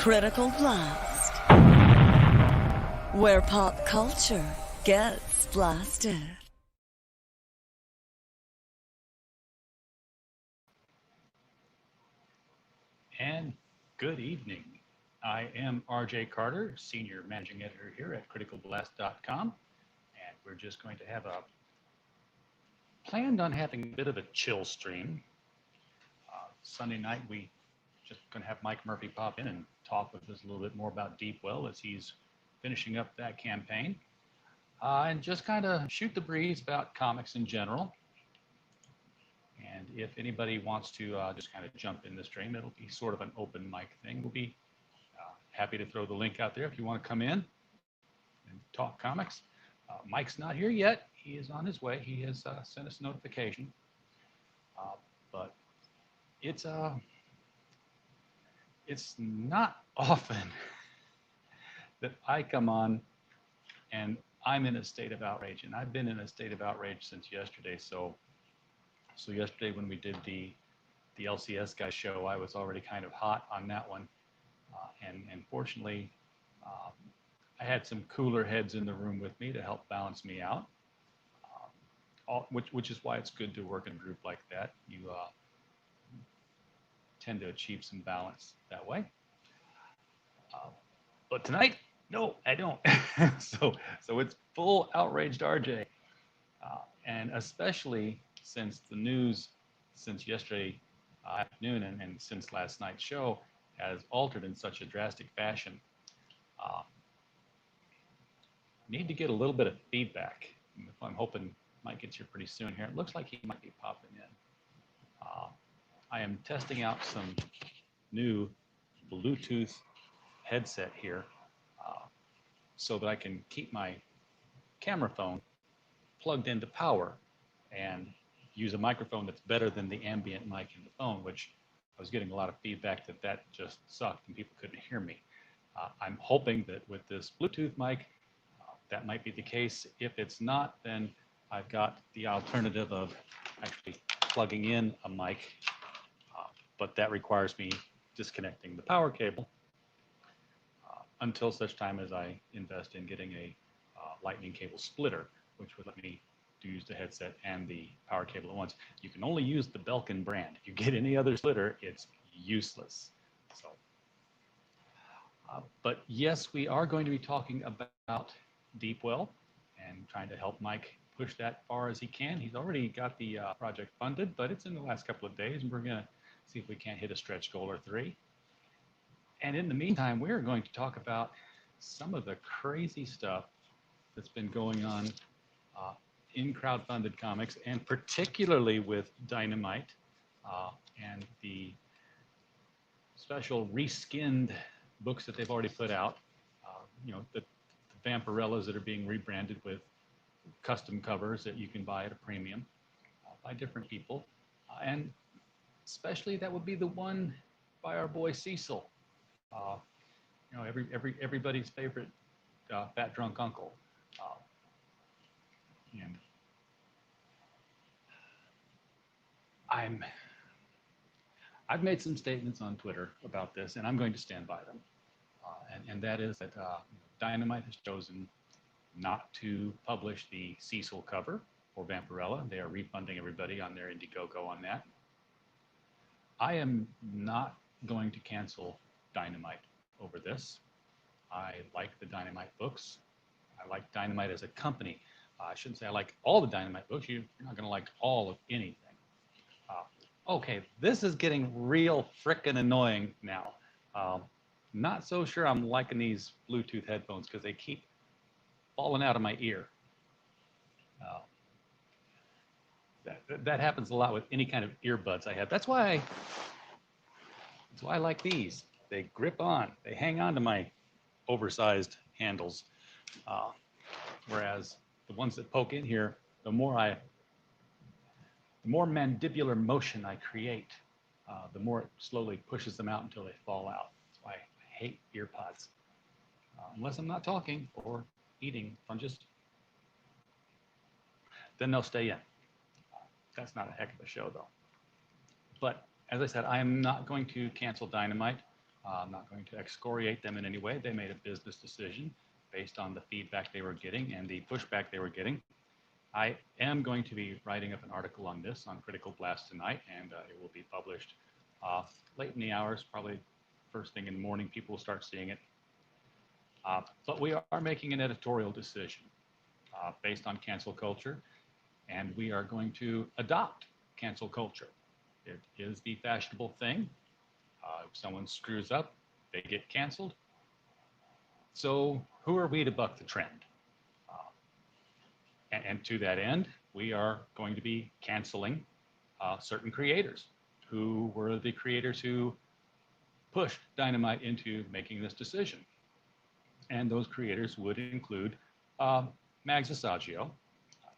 Critical Blast, where pop culture gets blasted. And good evening. I am RJ Carter, Senior Managing Editor here at criticalblast.com, and we're just going to have planned on having a bit of a chill stream. Sunday night, we just going to have Mike Murphy pop in and talk with us a little bit more about Deepwell as he's finishing up that campaign, and just kind of shoot the breeze about comics in general. And if anybody wants to just kind of jump in the stream, it'll be sort of an open mic thing. We'll be happy to throw the link out there if you want to come in and talk comics. Mike's not here yet. He is on his way. He has sent us a notification. But it's not often that I come on and I'm in a state of outrage. And I've been in a state of outrage since yesterday. So yesterday when we did the LCS guy show, I was already kind of hot on that one. And fortunately, I had some cooler heads in the room with me to help balance me out, which is why it's good to work in a group like that. You tend to achieve some balance that way. But tonight, no, I don't. So it's full outraged RJ. And especially since the news since yesterday afternoon and since last night's show has altered in such a drastic fashion, need to get a little bit of feedback. I'm hoping Mike gets here pretty soon here. It looks like he might be popping in. I am testing out some new Bluetooth headset here so that I can keep my camera phone plugged into power and use a microphone that's better than the ambient mic in the phone, which I was getting a lot of feedback that just sucked and people couldn't hear me. I'm hoping that with this Bluetooth mic, that might be the case. If it's not, then I've got the alternative of actually plugging in a mic, but that requires me disconnecting the power cable until such time as I invest in getting a lightning cable splitter, which would let me use the headset and the power cable at once. You can only use the Belkin brand. If you get any other splitter, it's useless. So, but yes, we are going to be talking about Deepwell and trying to help Mike push that far as he can. He's already got the project funded, but it's in the last couple of days, and we're going to see if we can't hit a stretch goal or three. And in the meantime, we're going to talk about some of the crazy stuff that's been going on in crowdfunded comics, and particularly with Dynamite and the special reskinned books that they've already put out. The Vampirellas that are being rebranded with custom covers that you can buy at a premium by different people. And especially that would be the one by our boy Cecil. Everybody's favorite fat drunk uncle. And I've made some statements on Twitter about this, and I'm going to stand by them. And that is that Dynamite has chosen not to publish the Cecil cover for Vampirella. They are refunding everybody on their Indiegogo on that. I am not going to cancel Dynamite over this. I like the Dynamite books. I like Dynamite as a company. I shouldn't say I like all the Dynamite books. You're not going to like all of anything. Okay, this is getting real frickin' annoying now. Not so sure I'm liking these Bluetooth headphones because they keep falling out of my ear. That happens a lot with any kind of earbuds I have. That's why I like these. They grip on. They hang on to my oversized handles. Whereas the ones that poke in here, the more mandibular motion I create, the more it slowly pushes them out until they fall out. That's why I hate earpods. Unless I'm not talking or eating, if I'm just, then they'll stay in. That's not a heck of a show though. But as I said, I am not going to cancel Dynamite I'm not going to excoriate them in any way. They made a business decision based on the feedback they were getting and the pushback they were getting. I am going to be writing up an article on this on Critical Blast tonight, and it will be published late in the hours, probably first thing in the morning. People will start seeing it. But we are making an editorial decision based on cancel culture, and we are going to adopt cancel culture. It is the fashionable thing. If someone screws up, they get canceled. So who are we to buck the trend? And to that end, we are going to be canceling certain creators who were the creators who pushed Dynamite into making this decision. And those creators would include Mags Asagio,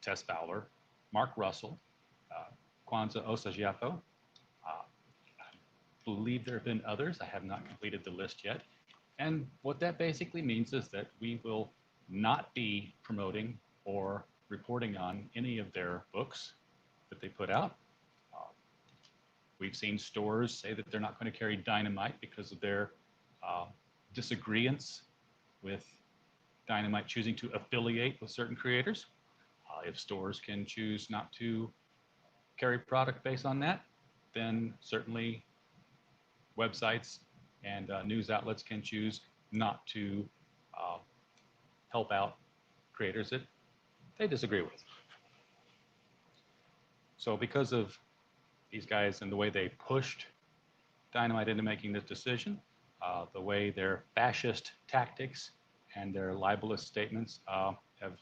Tess Fowler, Mark Russell, Kwanzaa Osagiapo. I believe there have been others. I have not completed the list yet. And what that basically means is that we will not be promoting or reporting on any of their books that they put out. We've seen stores say that they're not going to carry Dynamite because of their disagreements with Dynamite choosing to affiliate with certain creators. If stores can choose not to carry product based on that, then certainly websites and news outlets can choose not to help out creators that they disagree with. So because of these guys and the way they pushed Dynamite into making this decision, the way their fascist tactics and their libelous statements have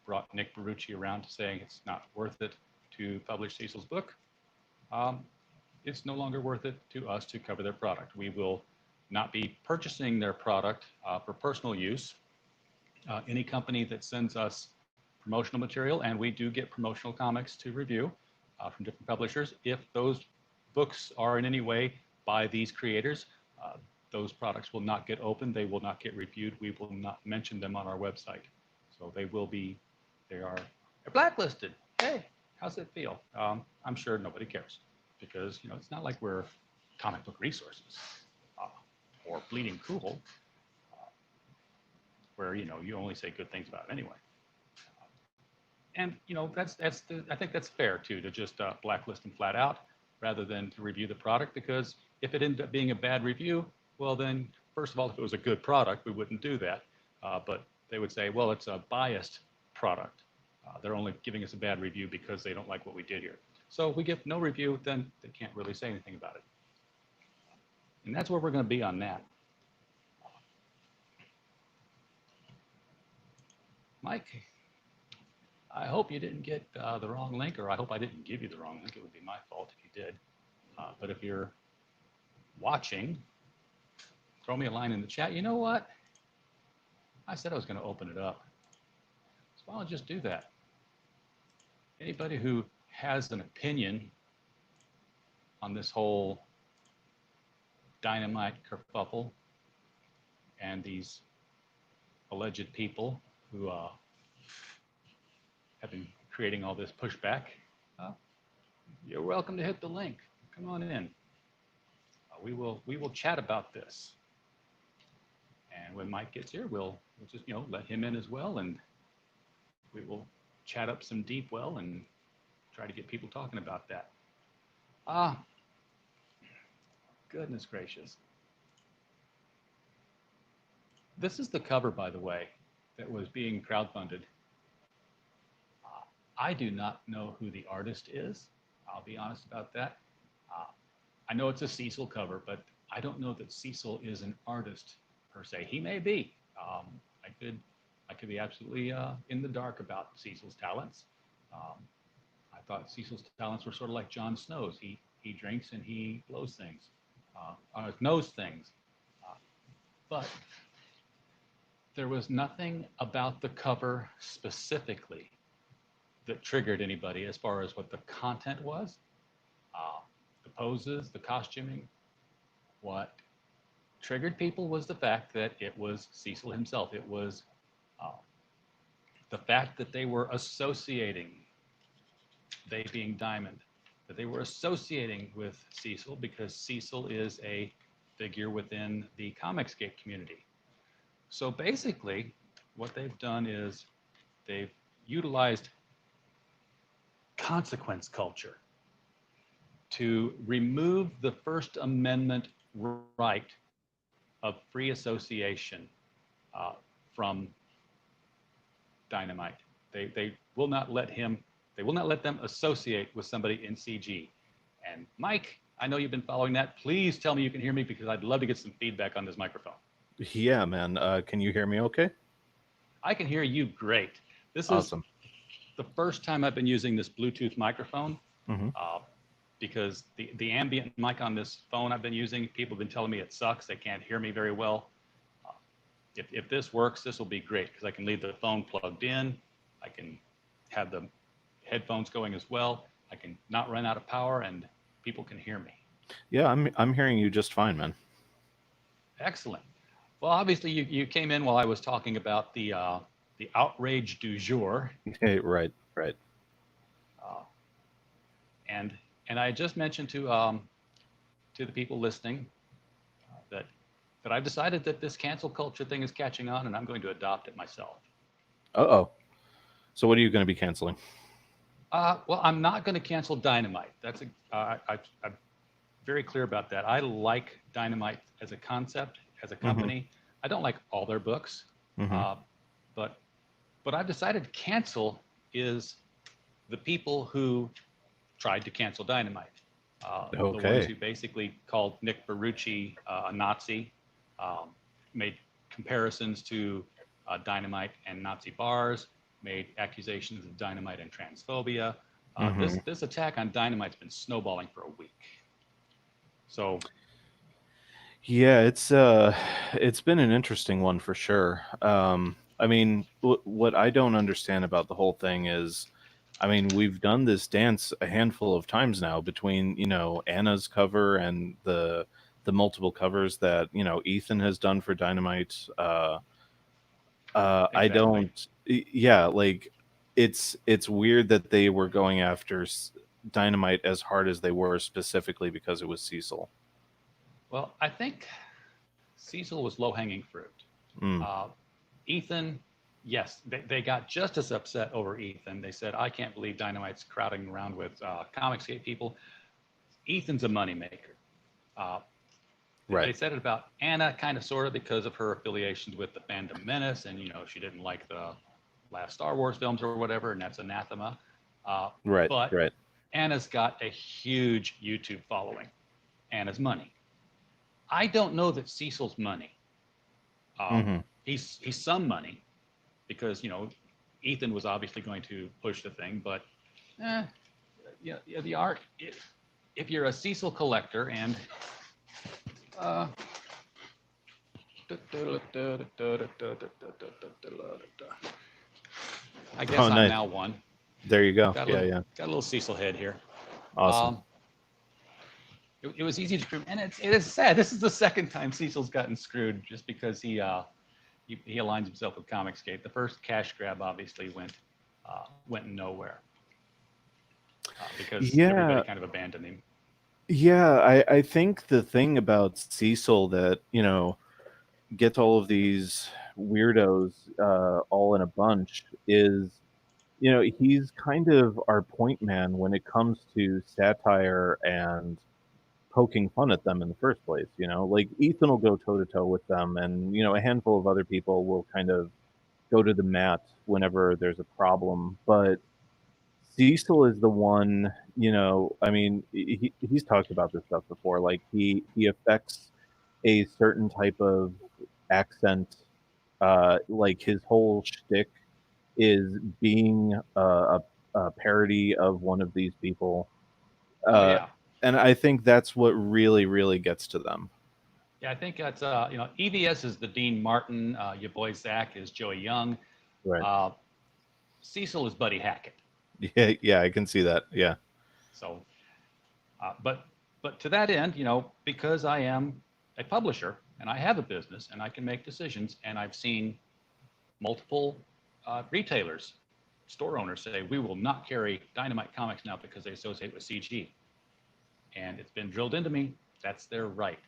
brought Nick Barucci around to saying it's not worth it to publish Cecil's book, it's no longer worth it to us to cover their product. We will not be purchasing their product for personal use. Any company that sends us promotional material, and we do get promotional comics to review from different publishers, if those books are in any way by these creators, those products will not get opened. They will not get reviewed. We will not mention them on our website. So they're blacklisted. Hey, how's it feel? I'm sure nobody cares because, it's not like we're comic book resources or Bleeding Cool, where, you only say good things about it anyway. And, I think that's fair too, to just blacklist them flat out rather than to review the product, because if it ended up being a bad review, well then, first of all, if it was a good product, we wouldn't do that. But they would say, well, it's a biased product. They're only giving us a bad review because they don't like what we did here. So if we give no review, then they can't really say anything about it. And that's where we're going to be on that. Mike, I hope you didn't get the wrong link, or I hope I didn't give you the wrong link. It would be my fault if you did. But if you're watching, throw me a line in the chat. You know what? I said I was going to open it up. So why don't I just do that? Anybody who has an opinion on this whole Dynamite kerfuffle and these alleged people who have been creating all this pushback, you're welcome to hit the link. Come on in. We will chat about this. And when Mike gets here, we'll just let him in as well, and we will chat up some Deepwell and try to get people talking about that. Goodness gracious. This is the cover, by the way, that was being crowdfunded. I do not know who the artist is. I'll be honest about that. I know it's a Cecil cover, but I don't know that Cecil is an artist per se. He may be. I could be absolutely in the dark about Cecil's talents. I thought Cecil's talents were sort of like Jon Snow's. He drinks and he blows things, knows things. But there was nothing about the cover specifically that triggered anybody as far as what the content was, the poses, the costuming. What triggered people was the fact that it was Cecil himself. It was the fact that they were associating, they being Diamond, that they were associating with Cecil because Cecil is a figure within the Comicscape community. So basically, what they've done is they've utilized consequence culture to remove the First Amendment right of free association from Dynamite. They will not let him. They will not let them associate with somebody in CG. And Mike, I know you've been following that. Please tell me you can hear me because I'd love to get some feedback on this microphone. Yeah, man. Can you hear me okay? I can hear you great. This is Awesome. the first time I've been using this Bluetooth microphone Hmm. because the ambient mic on this phone I've been using, people have been telling me it sucks. They can't hear me very well. If this works, this will be great because I can leave the phone plugged in. I can have the headphones going as well. I can not run out of power and people can hear me. Yeah, I'm hearing you just fine, man. Excellent. Well, obviously you came in while I was talking about the outrage du jour, Right, right. uh, and and I just mentioned to the people listening that I've decided that this cancel culture thing is catching on, and I'm going to adopt it myself. Uh-oh. So what are you going to be canceling? Well, I'm not going to cancel Dynamite. That's I'm very clear about that. I like Dynamite as a concept, as a Hmm. company. I don't like all their books, Hmm. uh, but what I've decided to cancel is the people who tried to cancel Dynamite. The ones Okay. who basically called Nick Barucci a Nazi, um, made comparisons to Dynamite and Nazi bars, made accusations of Dynamite and transphobia. Hmm. This attack on Dynamite's been snowballing for a week. So Yeah, it's been an interesting one for sure. I mean, what I don't understand about the whole thing is, I mean, we've done this dance a handful of times now between, Anna's cover and the multiple covers that, Ethan has done for Dynamite. I exactly. don't, yeah, like it's weird that they were going after Dynamite as hard as they were specifically because it was Cecil. Well, I think Cecil was low hanging fruit. Mm, Uh, Ethan, yes, they got just as upset over Ethan. They said, I can't believe Dynamite's crowding around with Comicsgate people. Ethan's a moneymaker. Uh, they right. said it about Anna, kind of, sort of, because of her affiliations with the Phantom Menace, and she didn't like the last Star Wars films or whatever, and that's anathema. Uh, Right, but right. Anna's got a huge YouTube following. Anna's money. I don't know that Cecil's money. Um, Hmm. he's some money because Ethan was obviously going to push the thing, but eh, yeah, the art. If you're a Cecil collector and uh, I guess Oh, I'm nice. now one. There you go. Got a Yeah, little yeah. got a little Cecil head here. Awesome. Um, it was easy to, and it is sad. This is the second time Cecil's gotten screwed just because he aligns himself with Comicsgate. The first cash grab obviously went nowhere because everybody Yeah, kind of abandoned him. yeah. I think the thing about Cecil that, gets all of these weirdos all in a bunch is, he's kind of our point man when it comes to satire and poking fun at them in the first place. Like Ethan will go toe to toe with them, and a handful of other people will kind of go to the mat whenever there's a problem. But Cecil is the one, I mean, he's talked about this stuff before. Like he affects a certain type of accent. Like his whole shtick is being a parody of one of these people. Oh Uh, yeah, and I think that's what really, really gets to them. yeah. I think that's EVS is the Dean Martin. Your boy Zach is Joey Young. Right. Uh, Cecil is Buddy Hackett. Yeah, yeah, I can see that. Yeah. So, but to that end, because I am a publisher and I have a business and I can make decisions, and I've seen multiple retailers, store owners say we will not carry Dynamite comics now because they associate with CG, and it's been drilled into me that's their right.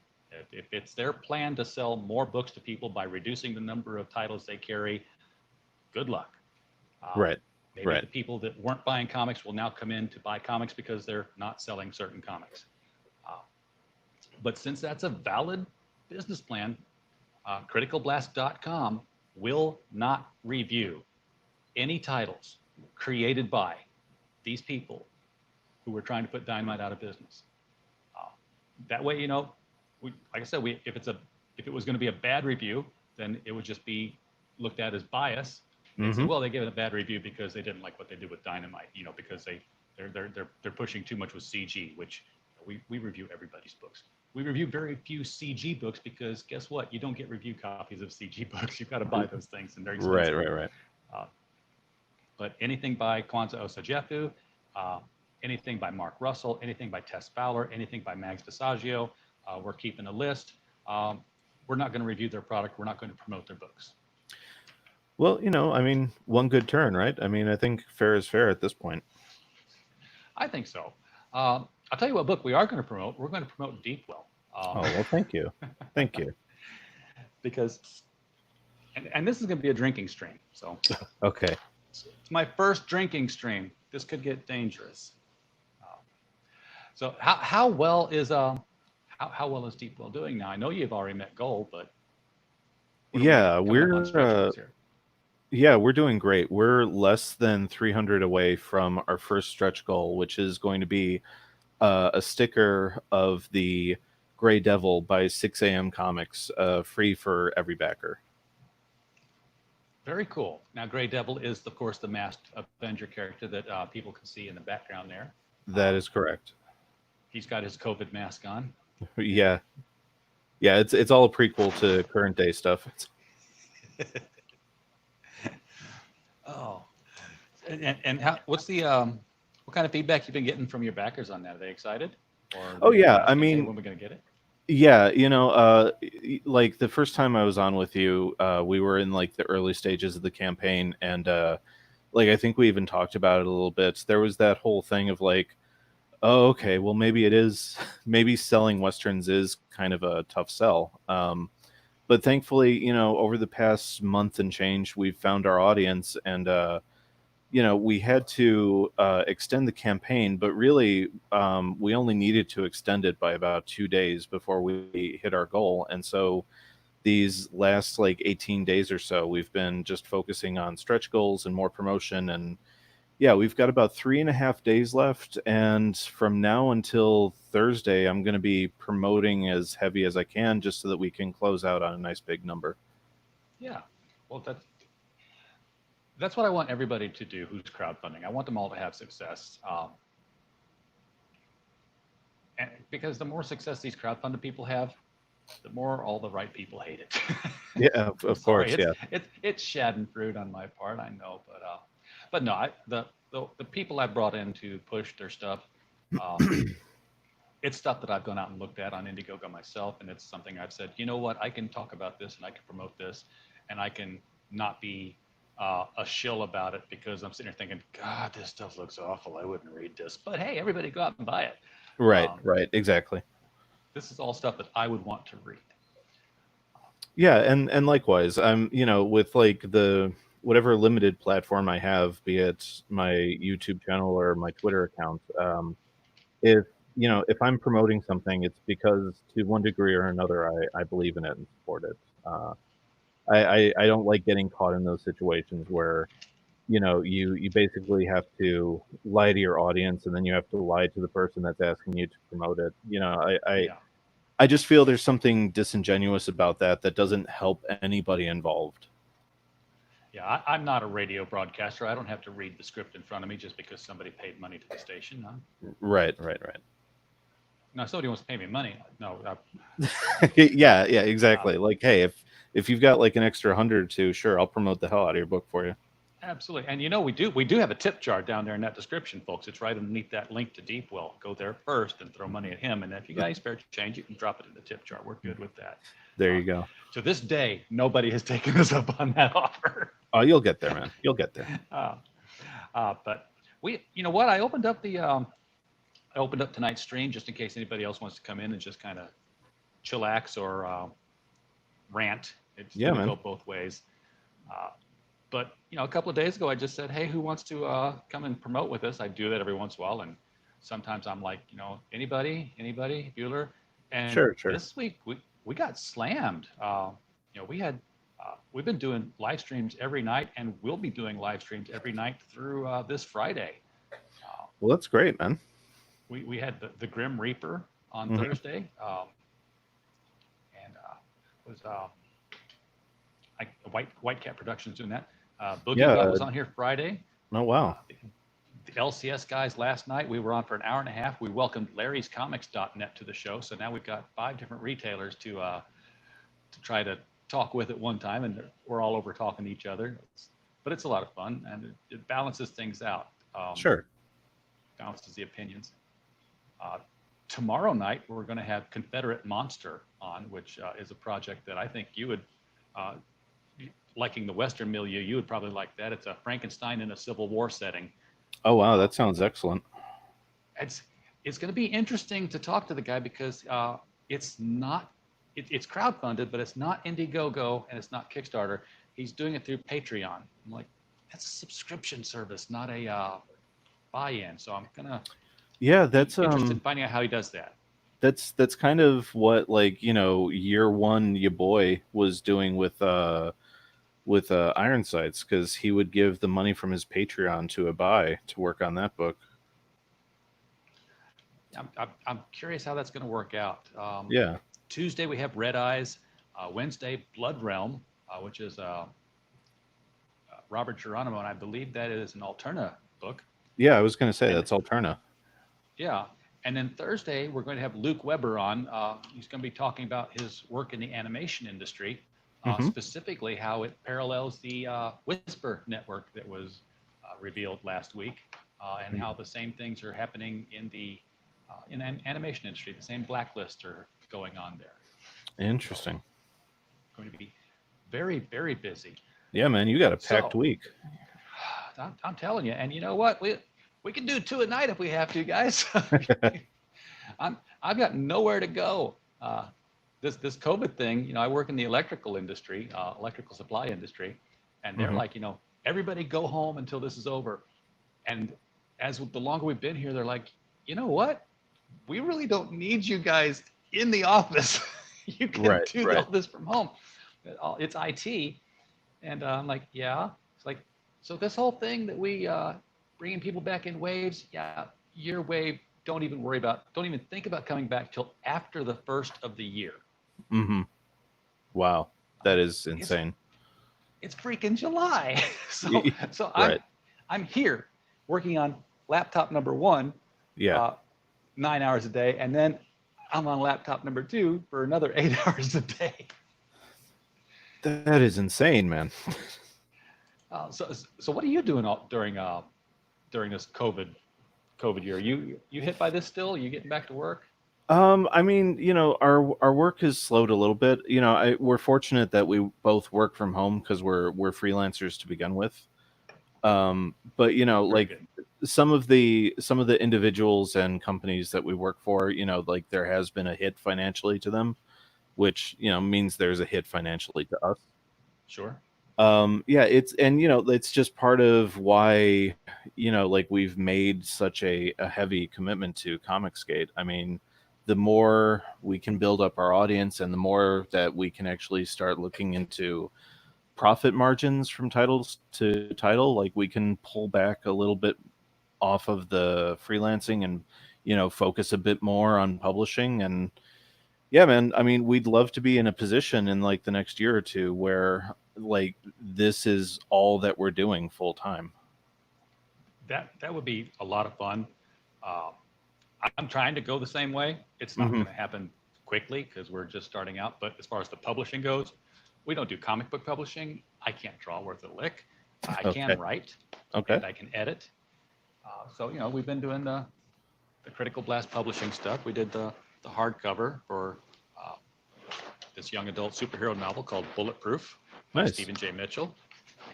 If it's their plan to sell more books to people by reducing the number of titles they carry, good luck. Uh, Right. Maybe Right. the people that weren't buying comics will now come in to buy comics because they're not selling certain comics. Uh, but since that's a valid business plan, criticalblast.com will not review any titles created by these people who were trying to put Dynamite out of business. Uh, that way, like I said, if it was going to be a bad review, then it would just be looked at as bias. They'd say, Mm-hmm. well, they gave it a bad review because they didn't like what they did with Dynamite, because they're pushing too much with CG, which we review everybody's books. We review very few CG books because guess what? You don't get review copies of CG books. You've got to buy those things, and they're Right. expensive. Right. Right. Uh, but anything by Kwanzaa Osajefu, uh, anything by Mark Russell, anything by Tess Fowler, anything by Mags DeSaggio, we're keeping a list. We're not going to review their product. We're not going to promote their books. Well, I mean, one good turn, right? I mean, I think fair is fair at this point. I think so. I'll tell you what book we are going to promote. We're going to promote Deepwell. Oh, well, thank you. Thank you. Because, and this is going to be a drinking stream. So Okay. it's my first drinking stream. This could get dangerous. So how well is Deepwell doing now? I know you've already met goal, but what are we Yeah, coming up on stretch goals here? we're doing great. We're less than 300 away from our first stretch goal, which is going to be a sticker of the Gray Devil by 6 a.m. Comics, free for every backer. Very cool. Now, Gray Devil is, of course, the masked Avenger character that people can see in the background there. That is correct. He's got his COVID mask on. Yeah, yeah. It's all a prequel to current day stuff. Oh, and what's the what kind of feedback you've been getting from your backers on that? Are they excited? Or Oh yeah, I asking, hey, mean, when are we going to get it? yeah, like the first time I was on with you, we were in like the early stages of the campaign, and like I think we even talked about it a little bit. There was that whole thing of like, oh, okay, well maybe it is, maybe selling westerns is kind of a tough sell. But thankfully, over the past month and change, we've found our audience, and we had to extend the campaign, but really, we only needed to extend it by about 2 days before we hit our goal. And so these last like 18 days or so, we've been just focusing on stretch goals and more promotion. And yeah, we've got about 3.5 days left. And from now until Thursday, I'm going to be promoting as heavy as I can just so that we can close out on a nice big number. Yeah. Well, that's what I want everybody to do who's crowdfunding. I want them all to have success. And because the more success these crowdfunded people have, the more all the right people hate it. Yeah, of course. Yeah. It's schadenfreude on my part, I know, but no, the people I brought in to push their stuff, it's stuff that I've gone out and looked at on Indiegogo myself, and it's something I've said, you know what, I can talk about this and I can promote this, and I can not be a shill about it because I'm sitting here thinking, God, this stuff looks awful. I wouldn't read this, but hey, everybody go out and buy it. Right. Right. Exactly. This is all stuff that I would want to read. Yeah, and likewise, I'm with like the whatever limited platform I have, be it my YouTube channel or my Twitter account. If if I'm promoting something, it's because to one degree or another, I believe in it and support it. I don't like getting caught in those situations where you basically have to lie to your audience, and then you have to lie to the person that's asking you to promote it. Yeah. I just feel there's something disingenuous about that doesn't help anybody involved. Yeah, I'm not a radio broadcaster. I don't have to read the script in front of me just because somebody paid money to the station. Huh? Right. Now, if somebody wants to pay me money, no. Yeah, exactly. Like, hey, if you've got like an extra 100 or two, sure, I'll promote the hell out of your book for you. Absolutely. And we do have a tip jar down there in that description, folks. It's right underneath that link to Deepwell. Go there first and throw money at him. And if you guys spare change, you can drop it in the tip jar. We're good with that. There you go. To this day, nobody has taken us up on that offer. Oh, you'll get there, man. You'll get there. But you know what? I opened up tonight's stream just in case anybody else wants to come in and just kind of chillax or rant. It's Yeah, going to man. go both ways. Uh, but a couple of days ago, I just said, "Hey, who wants to come and promote with us?" I do that every once in a while, and sometimes I'm like, anybody, Bueller. And Sure, sure. this week we got slammed. We had we've been doing live streams every night, and we'll be doing live streams every night through this Friday. Uh, Well, that's great, man. we had the Grim Reaper on Hmm. Thursday, and was White Cat Productions doing that. Boogie Yeah. Butt was on here Friday. Oh, Uh, wow. the LCS guys last night, we were on for an hour and a half. We welcomed Larry's Comics.net to the show, so now we've got 5 different retailers to try to talk with at one time, and we're all over talking to each other. But it's a lot of fun, and it balances things out. Sure. Balances the opinions. Uh, Tomorrow night, we're going to have Confederate Monster on, which is a project that I think you would, uh, liking the Western milieu, you would probably like that. It's a Frankenstein in a Civil War setting. Oh, wow. Uh, That sounds excellent. it's it's going to be interesting to talk to the guy because it's not it's crowdfunded, but it's not Indiegogo and it's not Kickstarter. He's doing it through Patreon. I'm like, that's a subscription service, not a buy-in. So I'm gonna Yeah, be interested in finding out how he does that. that's kind of what, like, year one your boy was doing with Ironsides, because he would give the money from his Patreon to a buy to work on that book. I'm curious how that's going to work out. Yeah. Tuesday we have Red Eyes. Wednesday Blood Realm, which is Robert Geronimo, and I believe that is an Alterna book. Yeah, I was going to say And that's Alterna. yeah, and then Thursday we're going to have Luke Weber on. He's going to be talking about his work in the animation industry, Hmm. specifically how it parallels the Whisper network that was revealed last week, and how the same things are happening in the animation industry. The same blacklists are going on there. Interesting. Going to be very, very busy. Yeah, man, you got a packed So week. I'm telling you, and you know what? We can do 2 a night if we have to, guys. I've got nowhere to go. This COVID thing, I work in the electrical industry, electrical supply industry, and they're Hmm. like, everybody go home until this is over. And as the longer we've been here, they're like, you know what? We really don't need you guys in the office. You can Right, do right. all this from home. It's IT, and I'm like, yeah. It's like, so this whole thing that we bringing people back in waves, yeah, your wave. Don't even worry about. Don't even think about coming back till after the first of the year. Hmm. Wow, I'm that like, is it's insane. it's freaking July. So Right. I'm here working on laptop number 1, Yeah, 9 hours a day, and then I'm on laptop number 2 for another 8 hours a day. that is insane, man. So what are you doing during this COVID year? You hit by this still? You getting back to work? I mean, our work has slowed a little bit. We're fortunate that we both work from home because we're freelancers to begin with. But Very like good. some of the individuals and companies that we work for, like there has been a hit financially to them, which means there's a hit financially to us. Sure. Yeah, it's just part of why like we've made such a heavy commitment to Comicsgate. I mean, the more we can build up our audience and the more that we can actually start looking into profit margins from titles to title, like we can pull back a little bit off of the freelancing and focus a bit more on publishing. And yeah, man, I mean, we'd love to be in a position in like the next year or two where like this is all that we're doing full time. That would be a lot of fun. Uh, I'm trying to go the same way. It's not Hmm. going to happen quickly because we're just starting out. But as far as the publishing goes, we don't do comic book publishing. I can't draw worth a lick. I Okay. can write Okay. and I can edit. So we've been doing the Critical Blast publishing stuff. We did the hardcover for uh, this young adult superhero novel called Bulletproof by Nice. Stephen J. Mitchell,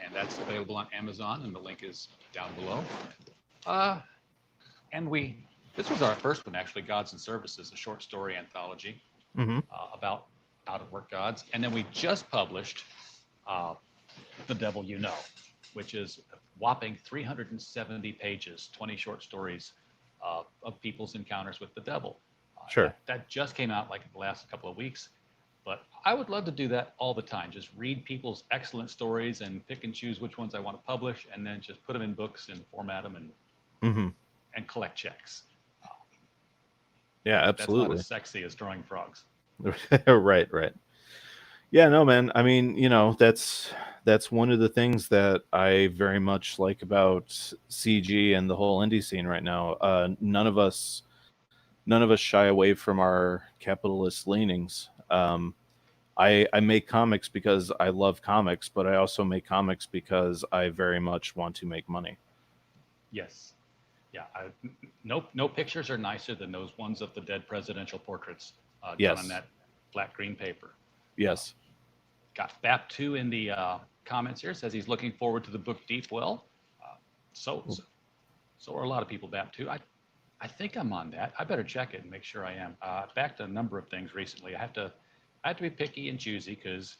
and that's available on Amazon, and the link is down below. Uh, and this was our first one actually, Gods and Services, a short story anthology. Hmm. about out of work gods, and then we just published uh, The Devil You Know, which is a whopping 370 pages, 20 short stories of people's encounters with the devil. Sure. That just came out like the last couple of weeks. But I would love to do that all the time. Just read people's excellent stories and pick and choose which ones I want to publish, and then just put them in books and format them Hmm. and collect checks. Yeah, That's not as absolutely. sexy as drawing frogs. Right, right. Yeah, no, man. I mean, that's one of the things that I very much like about CG and the whole indie scene right now. None of us shy away from our capitalist leanings. I make comics because I love comics, but I also make comics because I very much want to make money. Yes. Yeah. No pictures are nicer than those ones of the dead presidential portraits done on Yes, that flat green paper. Uh, yes. got BAP2 in the comments here. Says he's looking forward to the book Deepwell. Uh, so, so so are a lot of people BAP2. I think I'm on that. I better check it and make sure I am. I've backed a number of things recently. I have to be picky and choosy because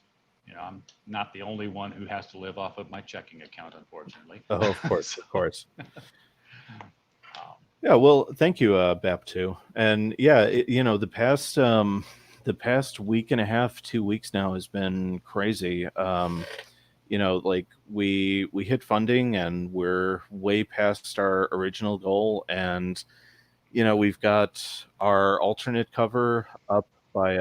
I'm not the only one who has to live off of my checking account, unfortunately. Oh, of course, So of course. um, Yeah, well, thank you, BAP2. And yeah, the past week and a half, 2 weeks now has been crazy. Like we hit funding and we're way past our original goal, and we've got our alternate cover up by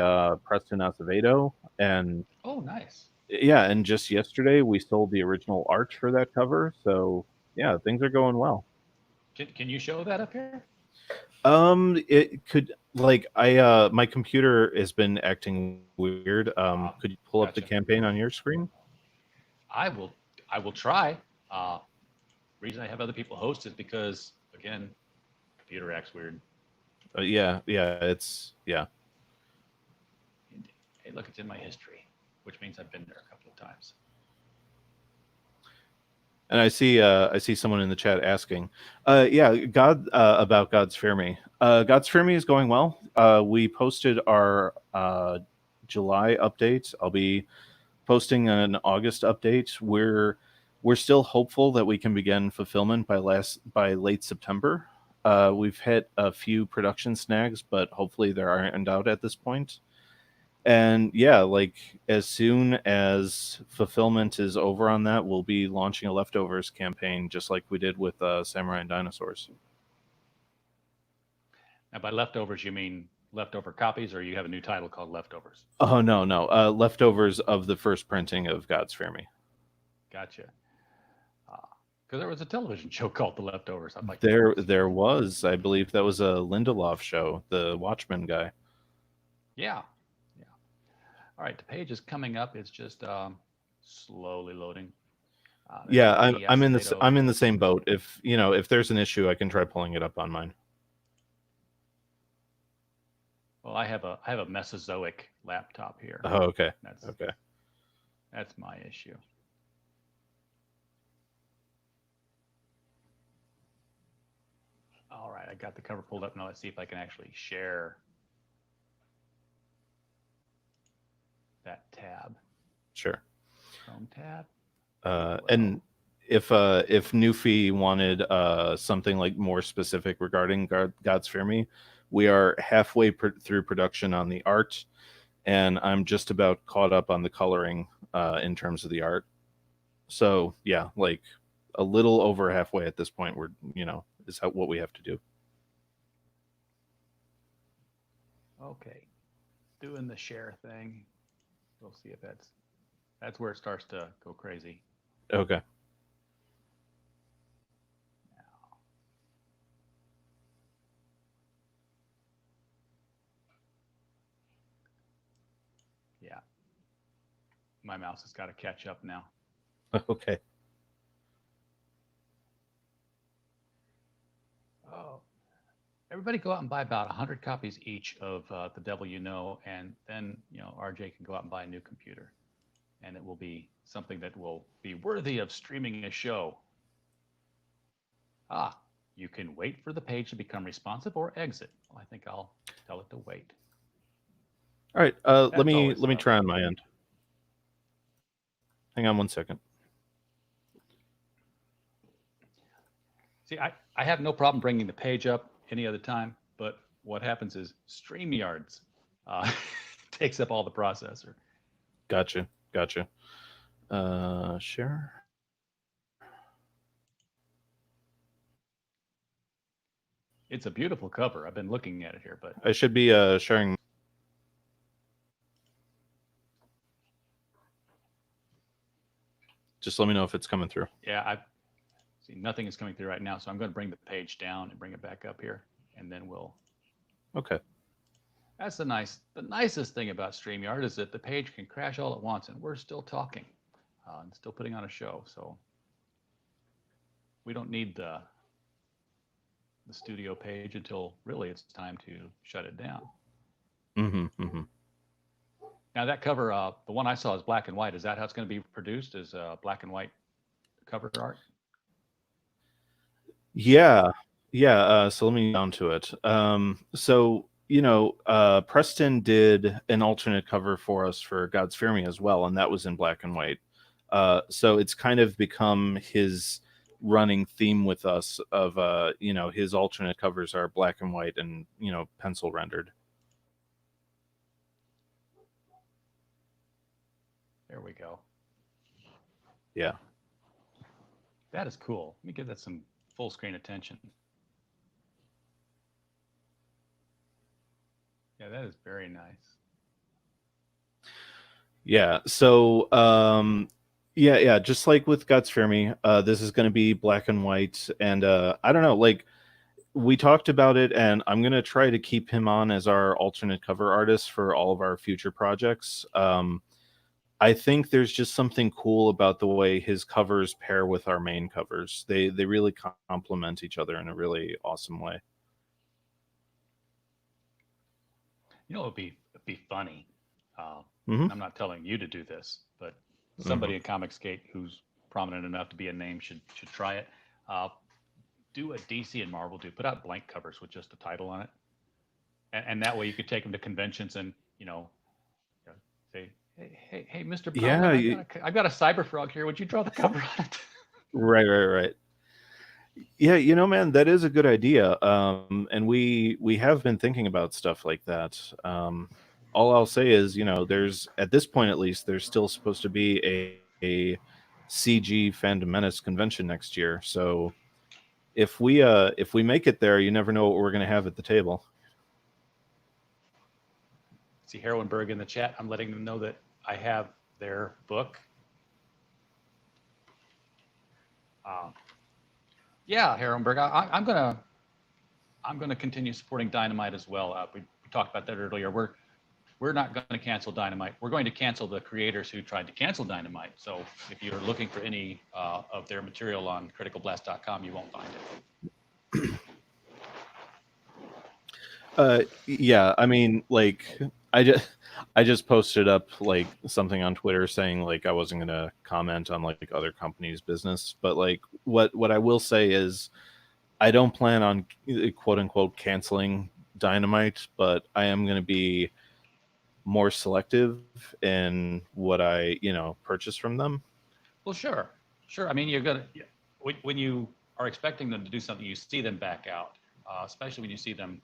Preston Acevedo, and oh, nice. yeah, and just yesterday we sold the original art for that cover. So yeah, things are going well. Can you show that up here? It could, like, my computer has been acting weird. Could you pull up the Gotcha. campaign on your screen? I will. I will try. Uh, reason I have other people host is because again, computer acts weird. Yeah, yeah. Hey, look, it's in my history, which means I've been there a couple of times. And I see someone in the chat asking, yeah, about God's Fear Me. God's Fear Me is going well. We posted our July update. I'll be posting an August update. We're still hopeful that we can begin fulfillment by late September. We've hit a few production snags, but hopefully they're ironed out at this point. And yeah, like as soon as fulfillment is over on that, we'll be launching a leftovers campaign, just like we did with Samurai and Dinosaurs. Now, by leftovers, you mean leftover copies, or you have a new title called Leftovers? Oh no, no, leftovers of the first printing of God's Fear Me. Gotcha. Because there was a television show called The Leftovers. I'd like to There, see there that. was, I believe, that was a Lindelof show, the Watchmen guy. Yeah. Yeah. All right. The page is coming up. It's just slowly loading. There's Yeah, I'm Lee I'm in Acevedo. I'm in the same boat. If there's an issue, I can try pulling it up on mine. Well, I have a Mesozoic laptop here. Oh, okay, That's okay. that's my issue. All right. I got the cover pulled up. Now let's see if I can actually share that tab. Sure. Chrome tab. And Well, if Newfie wanted something like more specific regarding God's Fear Me, we are halfway through production on the art, and I'm just about caught up on the coloring in terms of the art. So yeah, like a little over halfway at this point. Is what we have to do. okay. Doing the share thing. We'll see if that's where it starts to go crazy. Okay. Yeah, my mouse has got to catch up now. Okay. Oh, everybody go out and buy about 100 copies each of The Devil You Know, and then, RJ can go out and buy a new computer, and it will be something that will be worthy of streaming a show. Ah, you can wait for the page to become responsive or exit. Well, I think I'll tell it to wait. All right. Let That's me always let me fun. try on my end. Hang on one second. See, I have no problem bringing the page up any other time, but what happens is StreamYards uh, takes up all the processor. Gotcha. Gotcha. Share. It's a beautiful cover. I've been looking at it here, but I should be sharing. Just let me know if it's coming through. yeah, I see nothing is coming through right now, so I'm going to bring the page down and bring it back up here, and then we'll. Okay. That's the nicest thing about StreamYard is that the page can crash all at once, and we're still talking, and still putting on a show. So we don't need the studio page until really it's time to shut it down. Mm-hmm. Mm-hmm. Now that cover, the one I saw is black and white. Is that how it's going to be produced? Is black and white cover art? Yeah. Yeah. So let me get down to it. So Preston did an alternate cover for us for God's Fear Me as well, and that was in black and white. So it's kind of become his running theme with us of his alternate covers are black and white and pencil rendered. There we go. Yeah. That is cool. Let me give that some full screen attention. Yeah, that is very nice. Yeah. So yeah, just like with God's Fear Me, this is going to be black and white, and I don't know, like we talked about it, and I'm going to try to keep him on as our alternate cover artist for all of our future projects. I think there's just something cool about the way his covers pair with our main covers. They really complement each other in a really awesome way. You know, it'd be funny. Hmm. I'm not telling you to do this, but Hmm. somebody in Comicsgate who's prominent enough to be a name should try it. Uh, do a DC and Marvel do put out blank covers with just a title on it, and that way you could take them to conventions and say, hey, Mr. Yeah, Prowler, I've got a Cyber Frog here. Would you draw the cover on it? right. Yeah, man, that is a good idea. And we have been thinking about stuff like that. All I'll say is, there's at this point at least, there's still supposed to be a CG Fandom Menace convention next year. So if we make it there, you never know what we're going to have at the table. See Heroinberg in the chat. I'm letting them know that I have their book. Yeah, Heroinberg, I'm gonna continue supporting Dynamite as well. We talked about that earlier. We're not going to cancel Dynamite. We're going to cancel the creators who tried to cancel Dynamite. So if you're looking for any of their material on criticalblast.com, you won't find it. Yeah, I mean, like I just posted up like something on Twitter saying like I wasn't gonna comment on like other companies' business, but like what I will say is I don't plan on quote unquote canceling Dynamite, but I am gonna be more selective in what I purchase from them. Well, sure. I mean, you're gonna when you are expecting them to do something, you see them back out, especially when you see them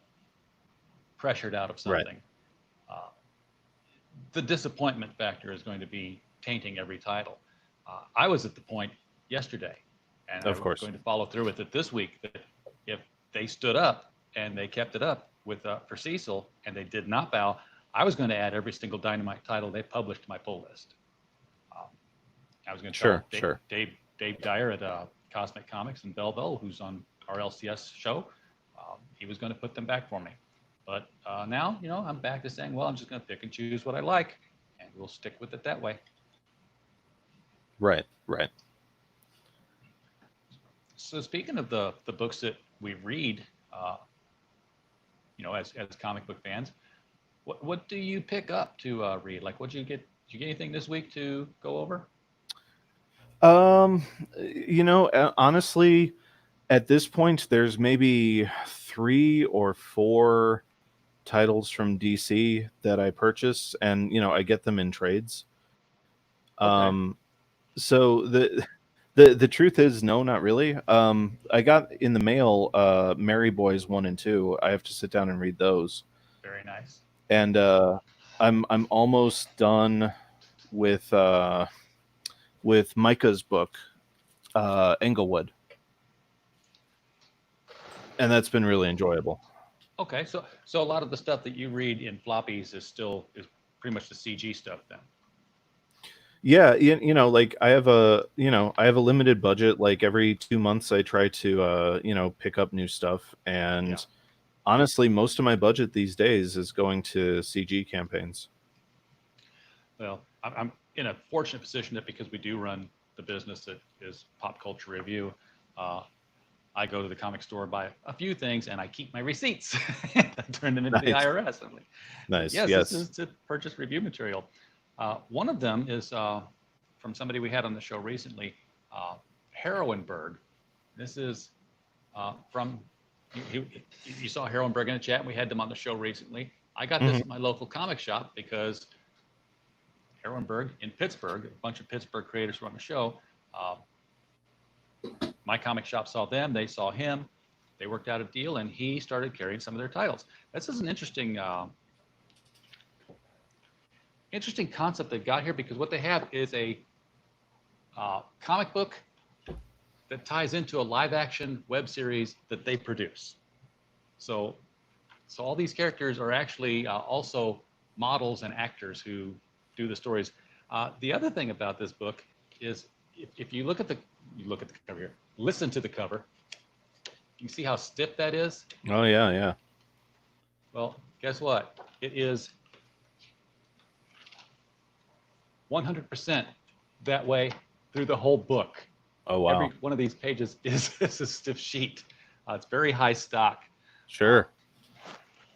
pressured out of Right. something. Uh, the disappointment factor is going to be tainting every title. I was at the point yesterday, and Of I'm course. going to follow through with it this week, that if they stood up and they kept it up with for Cecil and they did not bow, I was going to add every single Dynamite title they published to my pull list. Um, I was going to tell Sure. Dave Dyer at Cosmic Comics and Belleville, who's on our LCS show, he was going to put them back for me. But now, I'm back to saying, well, I'm just going to pick and choose what I like, and we'll stick with it that way. Right. So speaking of the books that we read, as comic book fans, what do you pick up to read? Like, what did you get? Did you get anything this week to go over? Honestly, at this point, there's maybe 3 or 4 titles from DC that I purchase, and I get them in trades. Okay. So the truth is, no, not really. I got in the mail Mary Boys 1 and 2. I have to sit down and read those. Very nice. And I'm almost done with Micah's book, Englewood, and that's been really enjoyable. Okay, so a lot of the stuff that you read in floppies is pretty much the CG stuff then. Yeah, like I have a limited budget. Like every 2 months, I try to pick up new stuff, Yeah. and honestly, most of my budget these days is going to CG campaigns. Well, I'm in a fortunate position that because we do run the business that is Pop Culture Review, uh, I go to the comic store, buy a few things, and I keep my receipts. I turn them into the Nice, IRS. I'm like, nice, yes, this yes. is to purchase review material. One of them is from somebody we had on the show recently, Heroinberg. This is from, you saw Heroinberg in the chat, and we had them on the show recently. I got this Hmm. at my local comic shop because Heroinberg in Pittsburgh, a bunch of Pittsburgh creators were on the show. Uh, my comic shop saw them, they saw him, they worked out a deal, and he started carrying some of their titles. This is an interesting concept they've got here because what they have is a comic book that ties into a live action web series that they produce. So, so all these characters are actually also models and actors who do the stories. The other thing about this book is if you look at the cover here, listen to the cover. You see how stiff that is? Oh yeah, yeah. Well, guess what? It is 100% that way through the whole book. Oh wow. Every one of these pages is a stiff sheet. It's very high stock. Uh, Sure.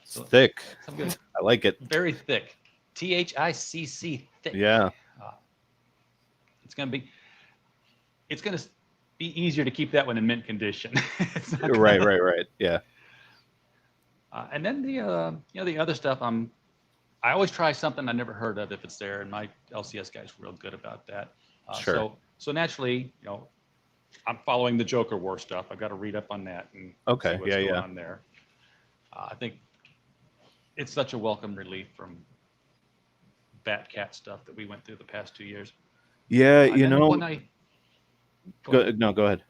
It's so, thick. so I'm gonna I like it. very thick, THICC thick. Yeah. Uh, it's gonna be easier to keep that one in mint condition. It's not Right, gonna, right, right. Yeah. and then the other stuff I always try something I never heard of if it's there, and my LCS guy's real good about that. Sure. So naturally, I'm following the Joker War stuff. I've got to read up on that and see Okay. what's Yeah, going yeah. on there. I think it's such a welcome relief from Batcat stuff that we went through the past 2 years. Yeah, And then the one I go ahead. no, go ahead.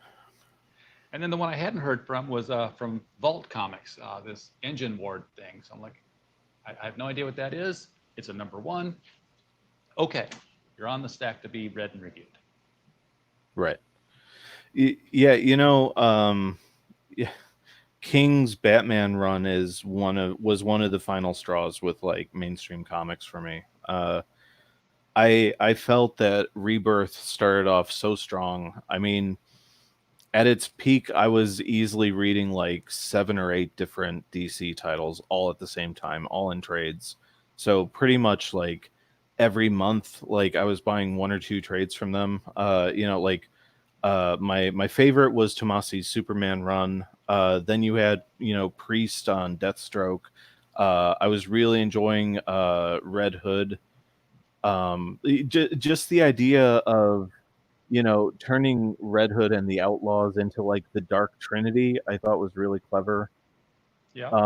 And then the one I hadn't heard from was from Vault Comics, this Engine Ward thing. So I'm like, I have no idea what that is. It's a #1. Okay, you're on the stack to be read and reviewed. Right. Yeah, yeah, King's Batman run was one of the final straws with like mainstream comics for me. I felt that Rebirth started off so strong. I mean, at its peak, I was easily reading like 7 or 8 different DC titles all at the same time, all in trades. So pretty much like every month, like I was buying 1 or 2 trades from them. Like my favorite was Tomasi's Superman run. Then you had Priest on Deathstroke. I was really enjoying Red Hood. Just the idea of turning Red Hood and the Outlaws into like the Dark Trinity, I thought was really clever. Yeah.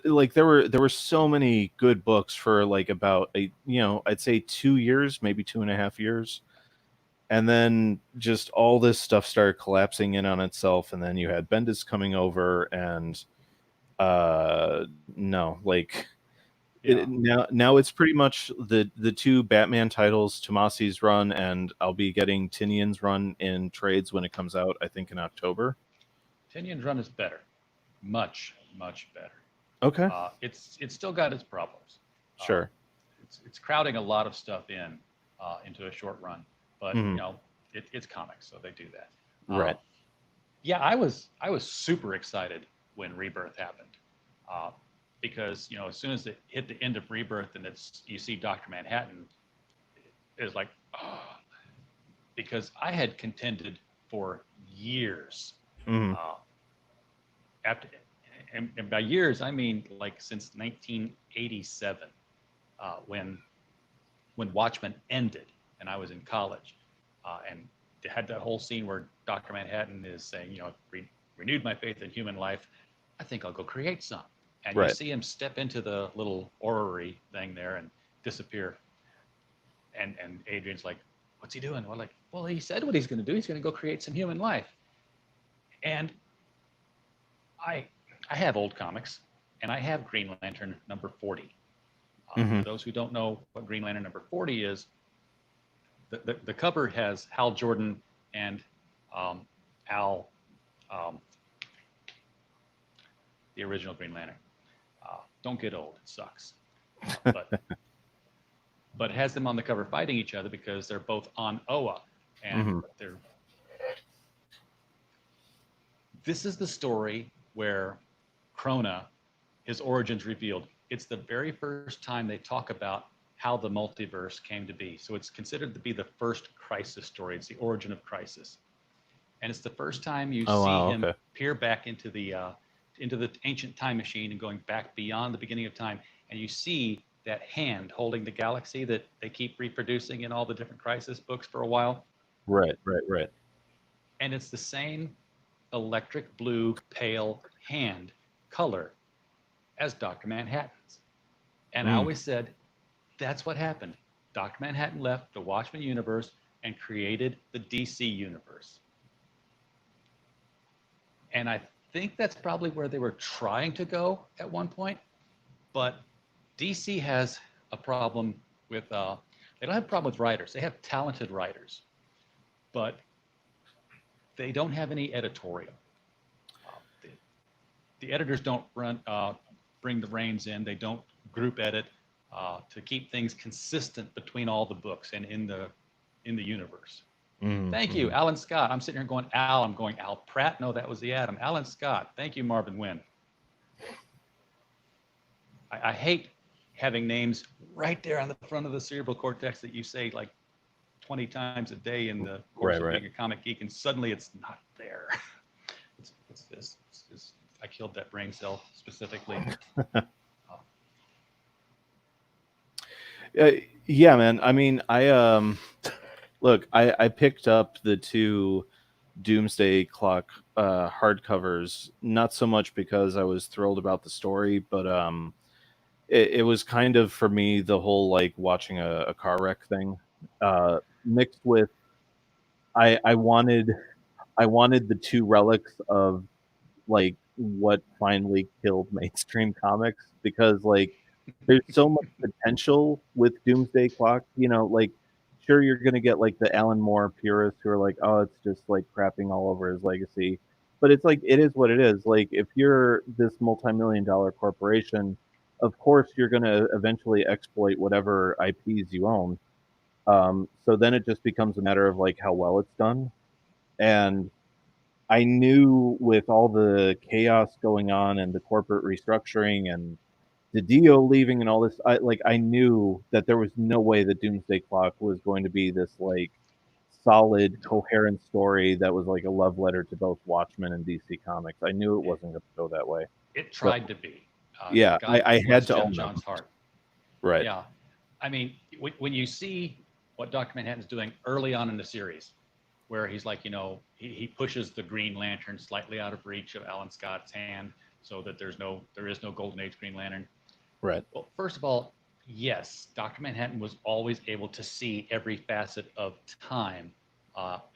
Like there were so many good books for like about I'd say 2 years, maybe 2.5 years, and then just all this stuff started collapsing in on itself, and then you had Bendis coming over, and no, like Yeah. now it's pretty much the 2 Batman titles, Tomasi's run, and I'll be getting Tinian's run in trades when it comes out, I think in October. Tinian's run is better, much better. Okay. It's still got its problems. Uh, Sure. it's crowding a lot of stuff into a short run, but Hmm. it's comics, so they do that. Right. Yeah, I was super excited when Rebirth happened, uh, because as soon as it hit the end of Rebirth and you see Dr. Manhattan, it's like, oh, because I had contended for years Hmm. uh, after, and by years I mean like since 1987, when Watchmen ended and I was in college, and they had that whole scene where Dr. Manhattan is saying, renewed my faith in human life. I think I'll go create some. And you Right. see him step into the little orrery thing there and disappear. And Adrian's like, what's he doing? Well, he said what he's going to do. He's going to go create some human life. And I I have old comics, and I have Green Lantern number 40. Hmm. For those who don't know what Green Lantern number 40 is, the cover has Hal Jordan and Al, um, the original Green Lantern. Don't get old; it sucks. But it has them on the cover fighting each other because they're both on Oa, and Hmm. they're. This is the story where Krona, his origins revealed. It's the very first time they talk about how the multiverse came to be. So it's considered to be the first Crisis story. It's the origin of Crisis, and it's the first time you Oh see wow. him Okay. peer back into the ancient time machine and going back beyond the beginning of time, and you see that hand holding the galaxy that they keep reproducing in all the different Crisis books for a while, Right. Right. Right. and it's the same electric blue pale hand color as Dr. Manhattan's. And I Mm. always said that's what happened. Dr. Manhattan left the Watchmen universe and created the DC universe. And I think that's probably where they were trying to go at one point. But DC has a problem with, they don't have a problem with writers. They have talented writers, but they don't have any editorial. The, the editors don't bring the reins in. They don't group edit to keep things consistent between all the books and in the universe. Thank you, Mm-hmm. Alan Scott. I'm sitting here going Al. I'm going Al Pratt. No, that was the Atom. Alan Scott. Thank you, Marvin Wynn. I hate having names right there on the front of the cerebral cortex that you say like 20 times a day in the course Right. of Right. being a comic geek, and suddenly it's not there. It's this. I killed that brain cell specifically. Uh, yeah, man. I mean, look, I picked up the two Doomsday Clock hardcovers, not so much because I was thrilled about the story, but it was kind of for me the whole like watching a car wreck thing, mixed with I wanted the two relics of like what finally killed mainstream comics, because like there's so much potential with Doomsday Clock. Like sure you're gonna get like the Alan Moore purists who are like, oh, it's just like crapping all over his legacy. But it's like it is what it is. Like if you're this multi-million-dollar corporation, of course you're gonna eventually exploit whatever IPs you own. So then it just becomes a matter of like how well it's done. And I knew with all the chaos going on and the corporate restructuring and the Dio leaving and all this, I knew that there was no way that Doomsday Clock was going to be this like solid, coherent story that was like a love letter to both Watchmen and DC Comics. I knew it It, wasn't going to go that way. it So tried to be. yeah, God I had bless to Jeff own them. John's heart. Right. Yeah, I mean, when you see what Dr. Manhattan's doing early on in the series, where he's like, he pushes the Green Lantern slightly out of reach of Alan Scott's hand, so that there is no Golden Age Green Lantern. Right. Well, first of all, yes, Dr. Manhattan was always able to see every facet of time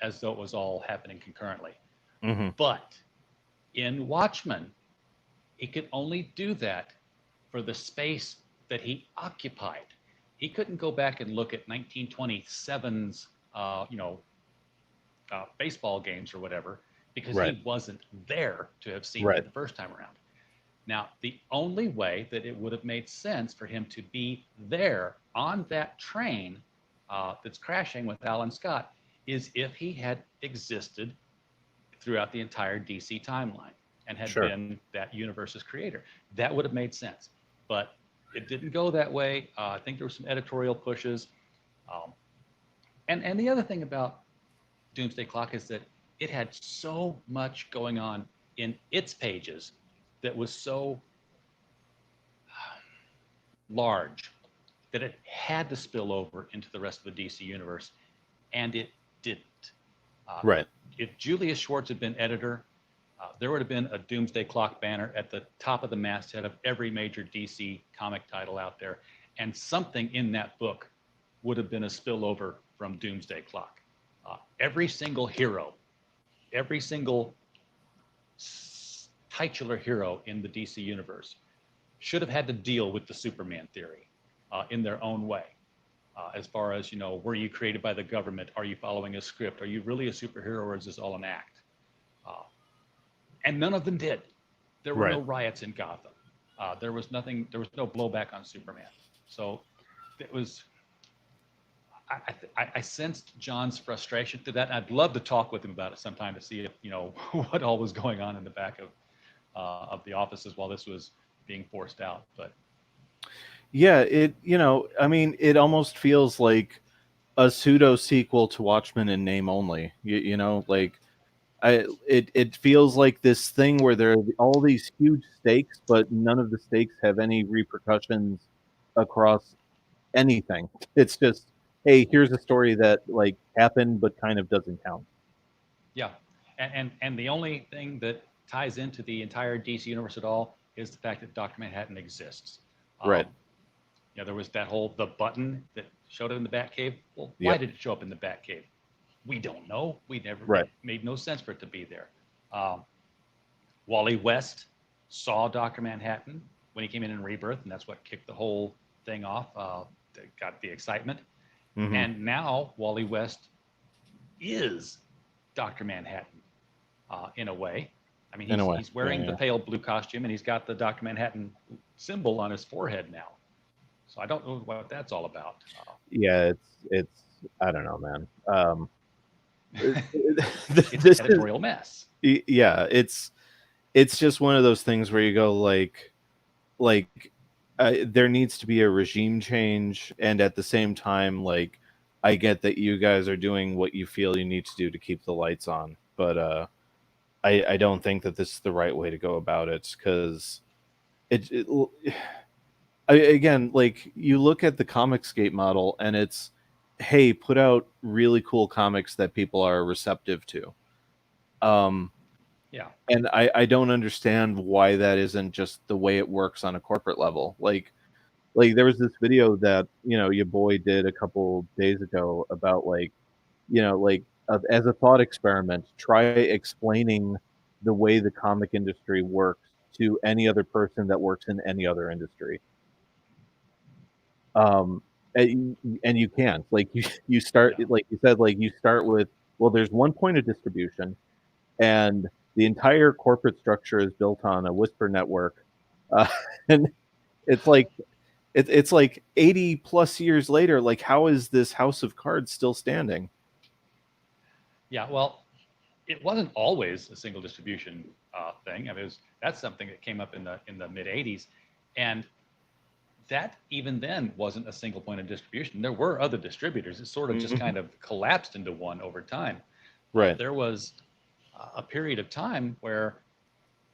as though it was all happening concurrently. Hmm. But in Watchmen, he could only do that for the space that he occupied. He couldn't go back and look at 1927's, baseball games or whatever, because Right. he wasn't there to have seen Right. them the first time around. Now, the only way that it would have made sense for him to be there on that train that's crashing with Alan Scott is if he had existed throughout the entire DC timeline and had Sure. been that universe's creator. That would have made sense. But it didn't go that way. I think there were some editorial pushes. Um, and the other thing about Doomsday Clock is that it had so much going on in its pages that was so large that it had to spill over into the rest of the DC universe, and it didn't. Uh, Right. if Julius Schwartz had been editor, there would have been a Doomsday Clock banner at the top of the masthead of every major DC comic title out there, and something in that book would have been a spillover from Doomsday Clock. Every single hero, every single titular hero in the DC universe should have had to deal with the Superman theory in their own way. As far as, were you created by the government? Are you following a script? Are you really a superhero, or is this all an act? And none of them did. There were no Right. riots in Gotham. There was nothing. There was no blowback on Superman. So it was. I sensed John's frustration through that. I'd love to talk with him about it sometime to see if what all was going on in the back of the offices while this was being forced out. But Yeah, I mean, it almost feels like a pseudo sequel to Watchmen in name only. Like it feels like this thing where there are all these huge stakes, but none of the stakes have any repercussions across anything. It's just, hey, here's a story that like happened but kind of doesn't count. yeah, and the only thing that ties into the entire DC universe at all is the fact that Doctor Manhattan exists. Right. Um, there was that whole the button that showed up in the Batcave. Well, why Yep. did it show up in the Batcave? We don't know. We never Right. made no sense for it to be there. Um, Wally West saw Doctor Manhattan when he came in Rebirth, and that's what kicked the whole thing off. Got the excitement, Hmm. and now Wally West is Doctor Manhattan in a way. I mean, In a way. he's wearing Yeah, the pale blue costume, and he's got the Doctor Manhattan symbol on his forehead now. So I don't know what that's all about. yeah. It's I don't know, man. It's an This is editorial mess. yeah. It's just one of those things where you go like there needs to be a regime change, and at the same time, like I get that you guys are doing what you feel you need to do to keep the lights on, but I don't think that this is the right way to go about it because it again, like you look at the Comicsgate model and it's, hey, put out really cool comics that people are receptive to. Um, Yeah. and I don't understand why that isn't just the way it works on a corporate level. Like there was this video that your boy did a couple days ago about like as a thought experiment, try explaining the way the comic industry works to any other person that works in any other industry. Um, and you can't. Like you start, Yeah. like you said, like you start with, well, there's one point of distribution, and the entire corporate structure is built on a whisper network, uh, and it's like it's like 80 plus years later. Like, how is this house of cards still standing? Yeah. Well, it wasn't always a single distribution thing. I mean, that's something that came up in the mid '80s, and that even then wasn't a single point of distribution. There were other distributors. It sort of just Mhm. kind of collapsed into one over time. Right. There was a period of time where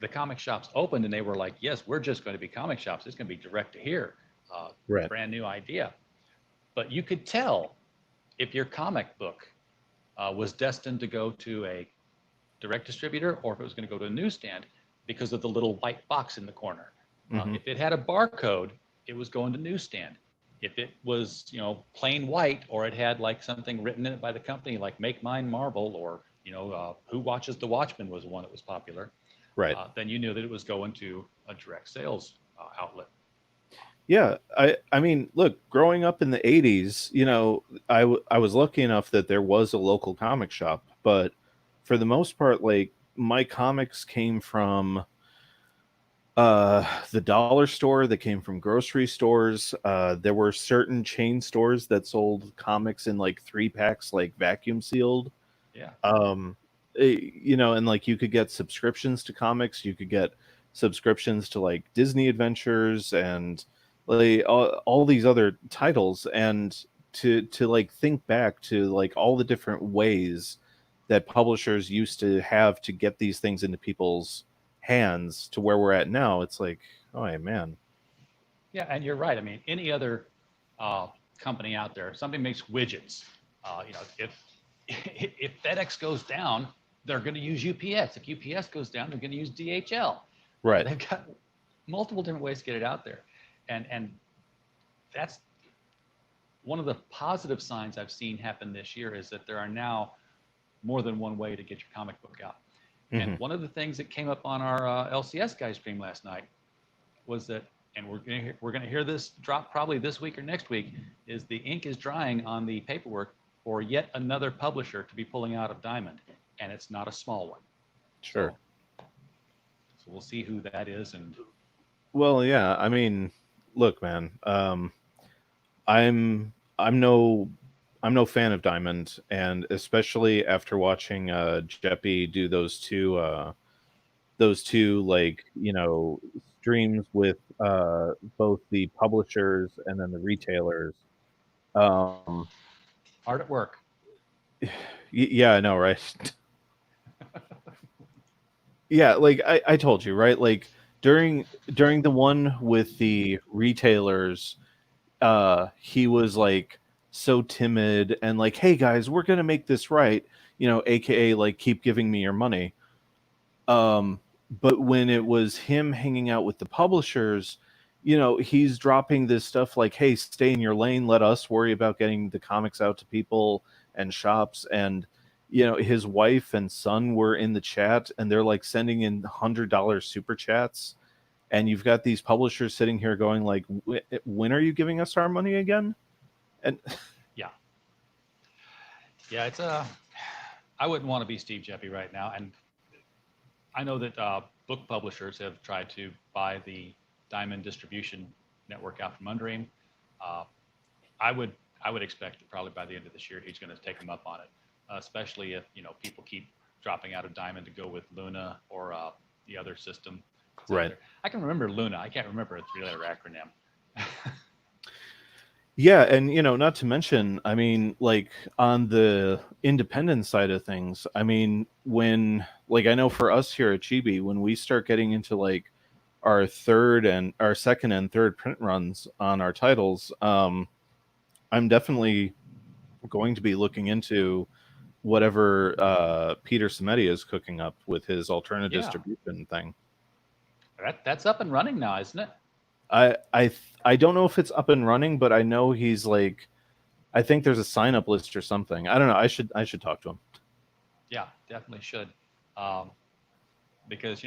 the comic shops opened and they were like, yes, we're just going to be comic shops. It's going to be direct to here, Right. brand new idea. But you could tell if your comic book was destined to go to a direct distributor or if it was going to go to a newsstand because of the little white box in the corner. Hmm. If it had a barcode, it was going to newsstand. If it was, plain white or it had like something written in it by the company, like "Make Mine Marvel" or "Who Watches the Watchmen" was one that was popular, Right. then you knew that it was going to a direct sales outlet. Yeah, I mean, look, growing up in the 80s, I was lucky enough that there was a local comic shop, but for the most part, like my comics came from the dollar store, that came from grocery stores. There were certain chain stores that sold comics in like 3 packs, like vacuum sealed. Yeah, Um, and like you could get subscriptions to comics, you could get subscriptions to like Disney Adventures and like all these other titles, and to like think back to like all the different ways that publishers used to have to get these things into people's hands to where we're at now, it's like, oh man. Yeah, and you're right. I mean, any other uh, company out there, somebody makes widgets. If if FedEx goes down, they're going to use UPS. If UPS goes down, they're going to use DHL. Right. They've got multiple different ways to get it out there, and that's one of the positive signs I've seen happen this year is that there are now more than one way to get your comic book out. Hmm. And one of the things that came up on our LCS guy stream last night was that, and we're gonna hear this drop probably this week or next week, is the ink is drying on the paperwork for yet another publisher to be pulling out of Diamond, and it's not a small one. Sure. So we'll see who that is. And Well, yeah. I mean, look, man. I'm no fan of Diamond, and especially after watching Jeppy do those two like streams with both the publishers and then the retailers. Um, hard at work. yeah, I know, right? Yeah, like I told you, right? Like during the one with the retailers, he was like so timid and like, hey guys, we're gonna make this right, aka like keep giving me your money. Um, but when it was him hanging out with the publishers, he's dropping this stuff like, hey, stay in your lane, let us worry about getting the comics out to people and shops. And his wife and son were in the chat and they're like sending in $100 super chats, and you've got these publishers sitting here going like, when are you giving us our money again? And Yeah, yeah, I wouldn't want to be Steve Jeppy right now. And I know that book publishers have tried to buy the Diamond distribution network out from under him. Uh, I would I would expect that probably by the end of this year he's going to take them up on it, especially if people keep dropping out of Diamond to go with Luna or the other system. right. I can remember Luna. I can't remember a three-letter acronym. Yeah, and not to mention, I mean, like on the independent side of things, I mean, when like I know for us here at Chibi, when we start getting into like our second and third print runs on our titles, I'm definitely going to be looking into whatever Peter Samedi is cooking up with his alternate Yeah, distribution thing. that's up and running now, isn't it? I don't know if it's up and running, but I know he's like, I think there's a sign up list or something. I don't know. I should talk to him. Yeah, definitely should, um, because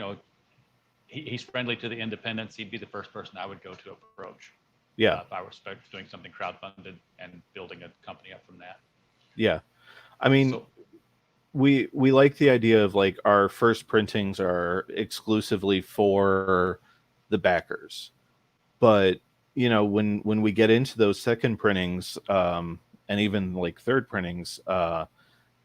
he's friendly to the independents. He'd be the first person I would go to approach Yeah, if I were doing something crowdfunded and building a company up from that. yeah. I mean, So we like the idea of like our first printings are exclusively for the backers, but when we get into those second printings, and even like third printings,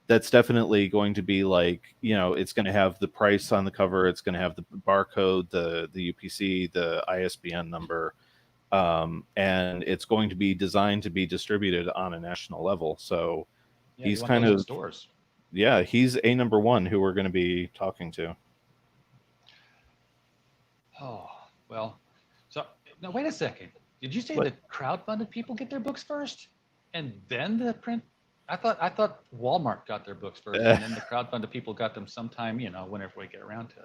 that's definitely going to be like, it's going to have the price on the cover, it's going to have the barcode, the UPC, the ISBN number, and it's going to be designed to be distributed on a national level. So yeah, you he's want kind those in of, stores. yeah, he's a number one who we're going to be talking to. Oh, well. So now wait a second. Did you say But the crowdfunded people get their books first, and then the print? I thought Walmart got their books first, and then the crowdfunded people got them sometime. Whenever we get around to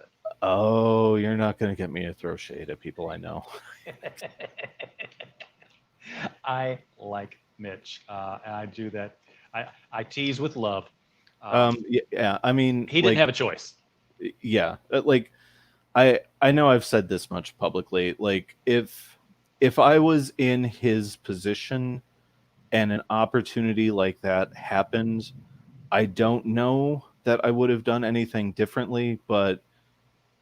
oh, you're not going to get me to throw shade at people I know. it. I like Mitch, and I do that. I tease with love. Yeah, I mean, He didn't like, have a choice. yeah, like I know I've said this much publicly. Like if I was in his position and an opportunity like that happened, I don't know that I would have done anything differently, but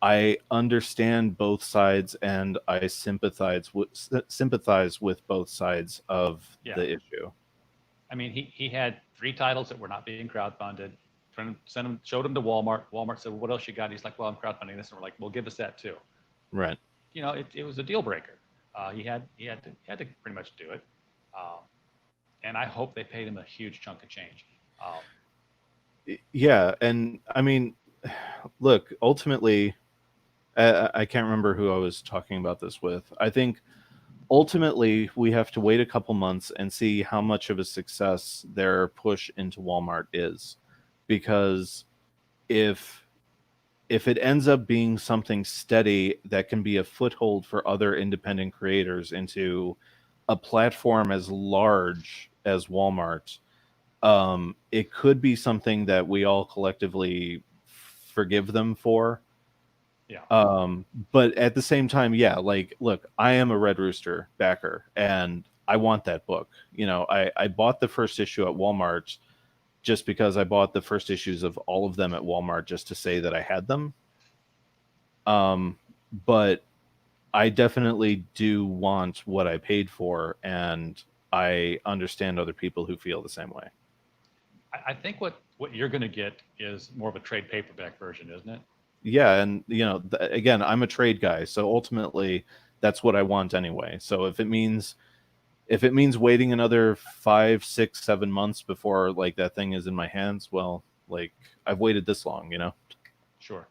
I understand both sides and I sympathize with both sides of Yeah. the issue. I mean, he had 3 titles that were not being crowdfunded. Showed them to Walmart. Walmart said, well, "What else you got?" He's like, "Well, I'm crowdfunding this," and we're like, "Well, give us that too." Right. It was a deal breaker. He had to pretty much do it, um, and I hope they paid him a huge chunk of change. Yeah, and I mean, look, ultimately I can't remember who I was talking about this with. I think ultimately we have to wait a couple months and see how much of a success their push into Walmart is, because if if it ends up being something steady that can be a foothold for other independent creators into a platform as large as Walmart, it could be something that we all collectively forgive them for. Yeah. Um, but at the same time, yeah, like, look, I am a Red Rooster backer, and I want that book. I bought the first issue at Walmart just because I bought the first issues of all of them at Walmart just to say that I had them. Um, but I definitely do want what I paid for, and I understand other people who feel the same way. I think what you're going to get is more of a trade paperback version, isn't it? Yeah, and again, I'm a trade guy, so ultimately that's what I want anyway. So if it means waiting another 5, 6, 7 months before like that thing is in my hands, well, like, I've waited this long. Sure.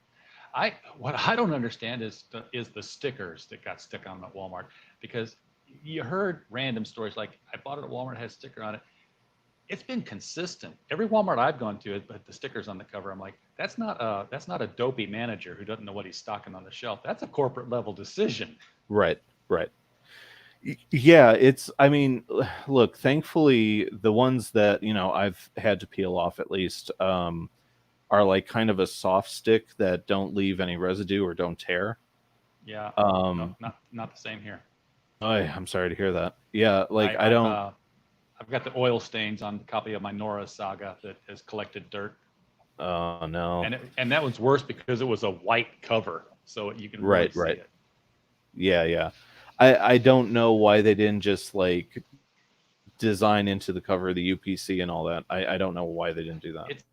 I what I don't understand is the stickers that got stuck on at Walmart, because you heard random stories like I bought it at Walmart, it has a sticker on it. It's been consistent. Every Walmart I've gone to has put the stickers on the cover. I'm like, that's not a dopey manager who doesn't know what he's stocking on the shelf. That's a corporate level decision. Right, right. Yeah, I mean, look, thankfully the ones that I've had to peel off at least are like kind of a soft stick that don't leave any residue or don't tear. Yeah, no, um not the same here. I'm sorry to hear that. Yeah, like, I, I I've don't. uh, I've got the oil stains on a copy of my Nora Saga that has collected dirt, Oh no. and that was worse because it was a white cover, so you can really Right, see right. it. Yeah, yeah. I don't know why they didn't just like design into the cover of the UPC and all that. I don't know why they didn't do that.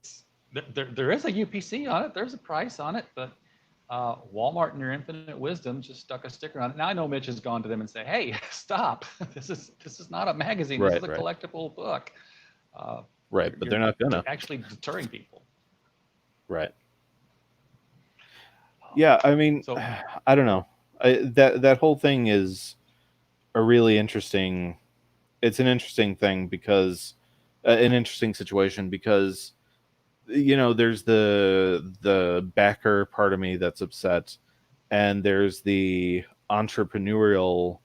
There is a UPC on it. There's a price on it, but Walmart, in their infinite wisdom, just stuck a sticker on it. Now I know Mitch has gone to them and say, "Hey, stop! This is not a magazine. This is Right, a right, collectible book. Uh, right. you're, But they're you're not gonna. actually deterring people." Right. Um, Yeah, I mean, so I don't know. That whole thing is a really interesting. It's an interesting thing because an interesting situation because there's the backer part of me that's upset, and there's the entrepreneurial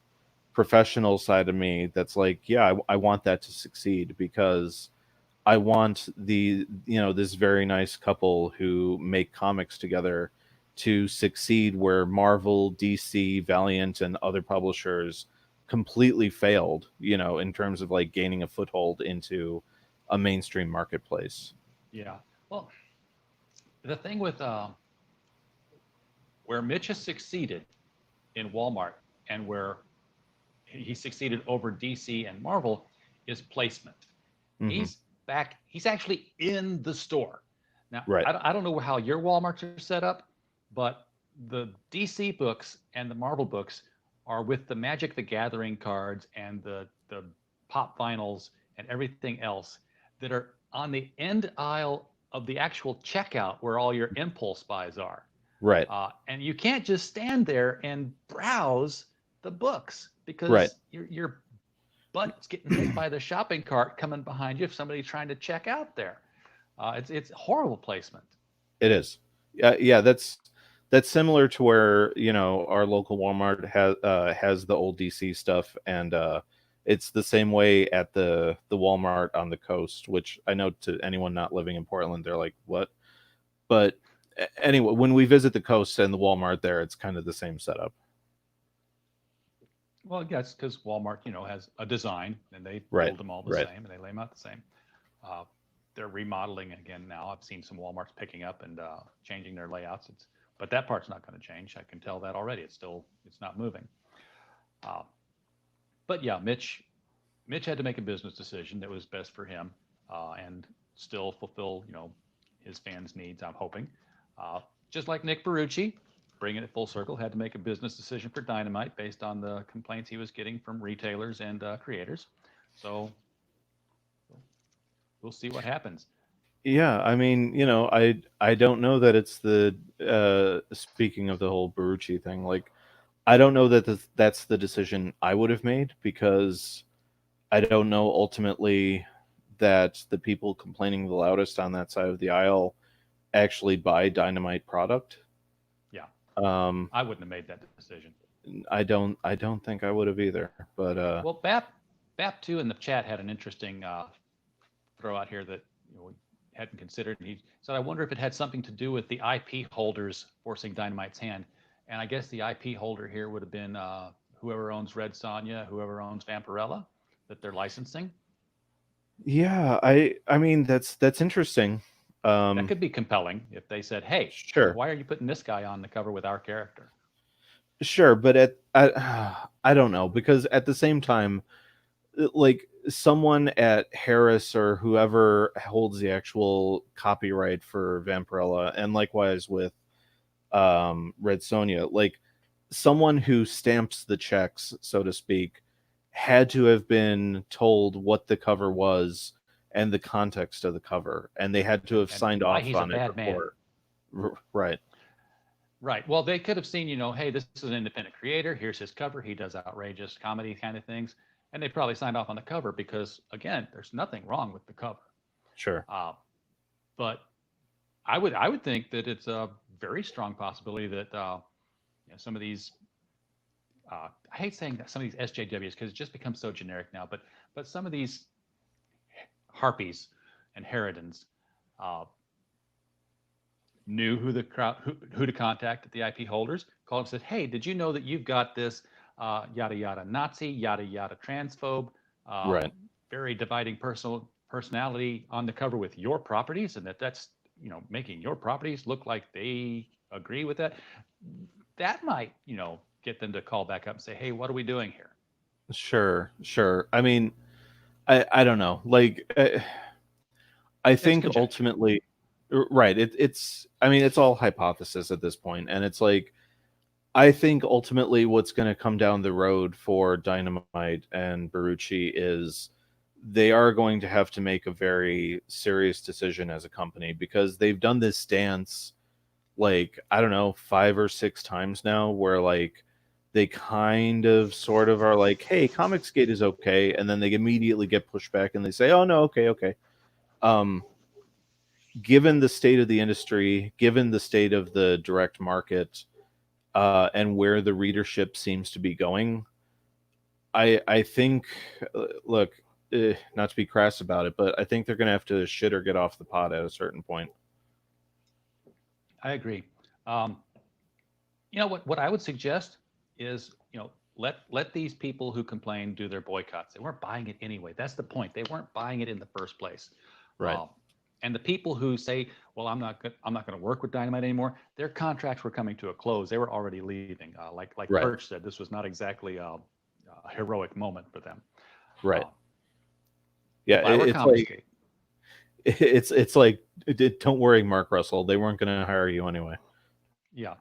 professional side of me that's like, yeah, I want that to succeed because I want this very nice couple who make comics together to succeed where Marvel, DC, Valiant, and other publishers completely failed, in terms of like gaining a foothold into a mainstream marketplace. yeah, well, the thing with where Mitch has succeeded in Walmart and where he succeeded over DC and Marvel is placement. Hmm. He's back. He's actually in the store. Now, Right. I don't know how your Walmarts are set up, but the DC books and the Marvel books are with the Magic the Gathering cards and the pop vinyls and everything else that are on the end aisle of the actual checkout where all your impulse buys are. Right. And you can't just stand there and browse the books Right. because your butt's getting hit by the shopping cart coming behind you if somebody's trying to check out there. It's horrible placement. It is. Yeah, that's similar to where our local Walmart has the old DC stuff, and it's the same way at the Walmart on the coast. Which I know, to anyone not living in Portland, they're like, "What?" But anyway, when we visit the coast and the Walmart there, it's kind of the same setup. Well, yes, because Walmart, has a design and they Right. build them all the Right. same and they lay them out the same. Uh, they're remodeling again now. I've seen some Walmarts picking up and changing their layouts. But that part's not going to change. I can tell that already. It's not moving. Uh, but yeah, Mitch had to make a business decision that was best for him and still fulfill, his fans' needs. I'm hoping, just like Nick Barucci, bringing it full circle, had to make a business decision for Dynamite based on the complaints he was getting from retailers and creators. So we'll see what happens. Yeah, I mean, I don't know that it's the speaking of the whole Baruchi thing, like I don't know that that's the decision I would have made because I don't know ultimately that the people complaining the loudest on that side of the aisle actually buy Dynamite product. Yeah, Um, I wouldn't have made that decision. I don't think I would have either. But Well, Bap too in the chat had an interesting throw out here that we hadn't considered. And he said, I wonder if it had something to do with the IP holders forcing Dynamite's hand. And I guess the IP holder here would have been whoever owns Red Sonja, whoever owns Vampirella, that they're licensing. yeah, I mean that's interesting. That Um, could be compelling if they said, hey, sure, why are you putting this guy on the cover with our character? sure, but I don't know because at the same time, like someone at Harris or whoever holds the actual copyright for Vampirella, and likewise with Red Sonja, like someone who stamps the checks, so to speak, had to have been told what the cover was and the context of the cover, and they had to have And signed why off he's a on it bad man. before. Right, Right. Well, they could have seen, hey, this is an independent creator. Here's his cover. He does outrageous comedy kind of things. And they probably signed off on the cover because, again, there's nothing wrong with the cover. sure. Uh, but I would think that it's a very strong possibility that some of these I hate saying that some of these SJWs because it just becomes so generic now. But some of these harpies and harridans uh, knew who the crowd who to contact at the IP holders. Called and said, "Hey, did you know that you've got this yada yada Nazi, yada yada transphobe, Right. very dividing personality on the cover with your properties, and that's making your properties look like they agree with that." That might get them to call back up and say, "Hey, what are we doing here?" Sure, sure. I mean, I don't know. Like, I It's think conjecture. ultimately, right. It's I mean, it's all hypothesis at this point, and it's like I think ultimately what's going to come down the road for Dynamite and Baruchi is they are going to have to make a very serious decision as a company because they've done this dance like I don't know 5 or 6 times now where like they kind of sort of are like, hey, Comicsgate is okay, and then they immediately get pushed back and they say, oh no, okay, okay. um Given the state of the industry, given the state of the direct market, and where the readership seems to be going, I think, look, not to be crass about it, but I think they're going to have to shit or get off the pot at a certain point. I agree. Um, what I would suggest is let these people who complain do their boycotts. They weren't buying it anyway. That's the point. They weren't buying it in the first place. Right. Um, and the people who say, "Well, I'm not going to work with Dynamite anymore," their contracts were coming to a close. They were already leaving. Like Right. Perch said, this was not exactly a heroic moment for them. Right. Uh, Yeah. if I were It's like Comicsgate, it's like don't worry, Mark Russell. They weren't going to hire you anyway. yeah,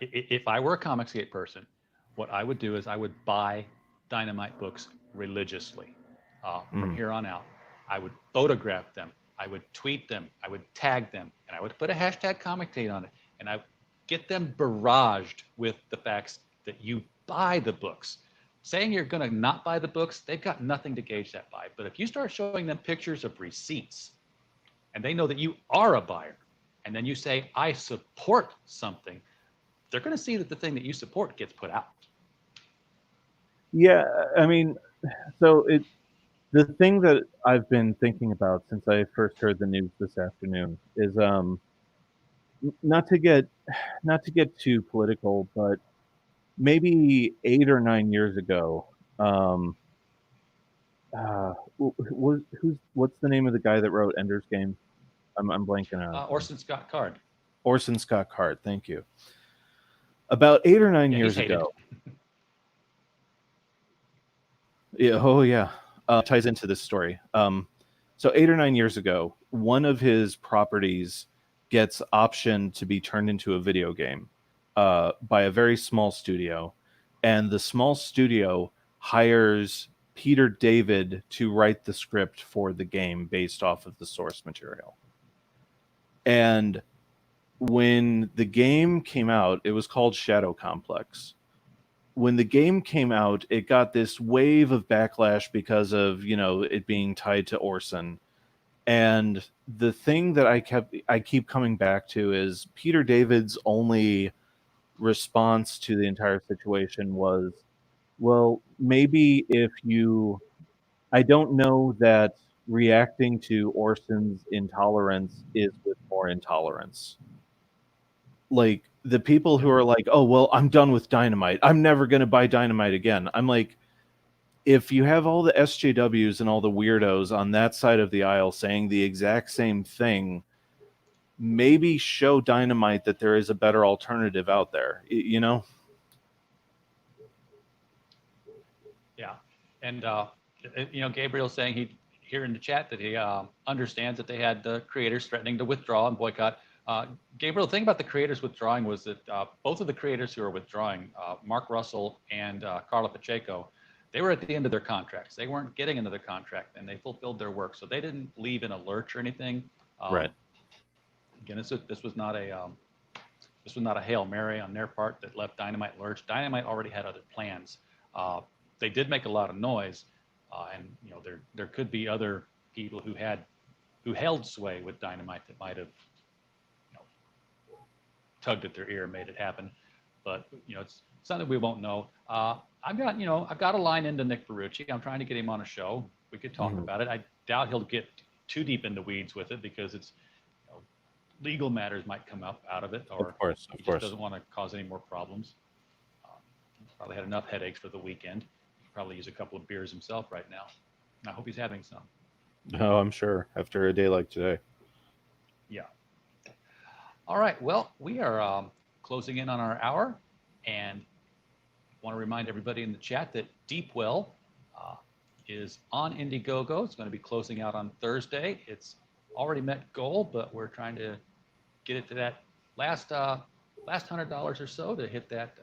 if I were a Comicsgate person, what I would do is I would buy Dynamite books religiously from Mm. here on out. I would photograph them. I would tweet them. I would tag them, and I would put a hashtag comic date on it, and I get them barraged with the facts that you buy the books. Saying you're going to not buy the books, they've got nothing to gauge that by. But if you start showing them pictures of receipts, and they know that you are a buyer, and then you say, I support something, they're going to see that the thing that you support gets put out. Yeah. I mean, so the thing that I've been thinking about since I first heard the news this afternoon is not to get not to get too political, but maybe 8 or 9 years ago, um, what's the name of the guy that wrote Ender's Game? I'm blanking out. Orson Scott Card. Orson Scott Card. Thank you. About 8 or 9 Yeah, he's years hated. ago. Yeah. Oh yeah. Ties into this story. So 8 or 9 years ago, one of his properties gets optioned to be turned into a video game by a very small studio, and the small studio hires Peter David to write the script for the game based off of the source material. And when the game came out, it was called Shadow Complex. When the game came out, it got this wave of backlash because of, it being tied to Orson. And the thing that I keep coming back to is Peter David's only response to the entire situation was, well, maybe I don't know that reacting to Orson's intolerance is with more intolerance. Like, the people who are like, oh, well, I'm done with Dynamite, I'm never going to buy Dynamite again. I'm like, if you have all the SJWs and all the weirdos on that side of the aisle saying the exact same thing, maybe show Dynamite that there is a better alternative out there, Yeah. And, Gabriel's saying here in the chat that he understands that they had the creators threatening to withdraw and boycott. Gabriel, the thing about the creators withdrawing was that both of the creators who are withdrawing, Mark Russell and Carla Pacheco, they were at the end of their contracts. They weren't getting another contract, and they fulfilled their work. So they didn't leave in a lurch or anything. Right. Again, this was not a Hail Mary on their part that left Dynamite lurch. Dynamite already had other plans. They did make a lot of noise, and there could be other people who held sway with Dynamite that might have tugged at their ear and made it happen. But it's something we won't know. I've got a line into Nick Ferrucci. I'm trying to get him on a show. We could talk about it. I doubt he'll get too deep in the weeds with it because it's legal matters might come up out of it, or of course. He just doesn't want to cause any more problems. He's probably had enough headaches for the weekend. He could probably use a couple of beers himself right now. And I hope he's having some. Oh, I'm sure after a day like today. Yeah. All right. Well, we are closing in on our hour, and want to remind everybody in the chat that Deepwell is on Indiegogo. It's going to be closing out on Thursday. It's already met goal, but we're trying to get it to that last $100 or so to hit that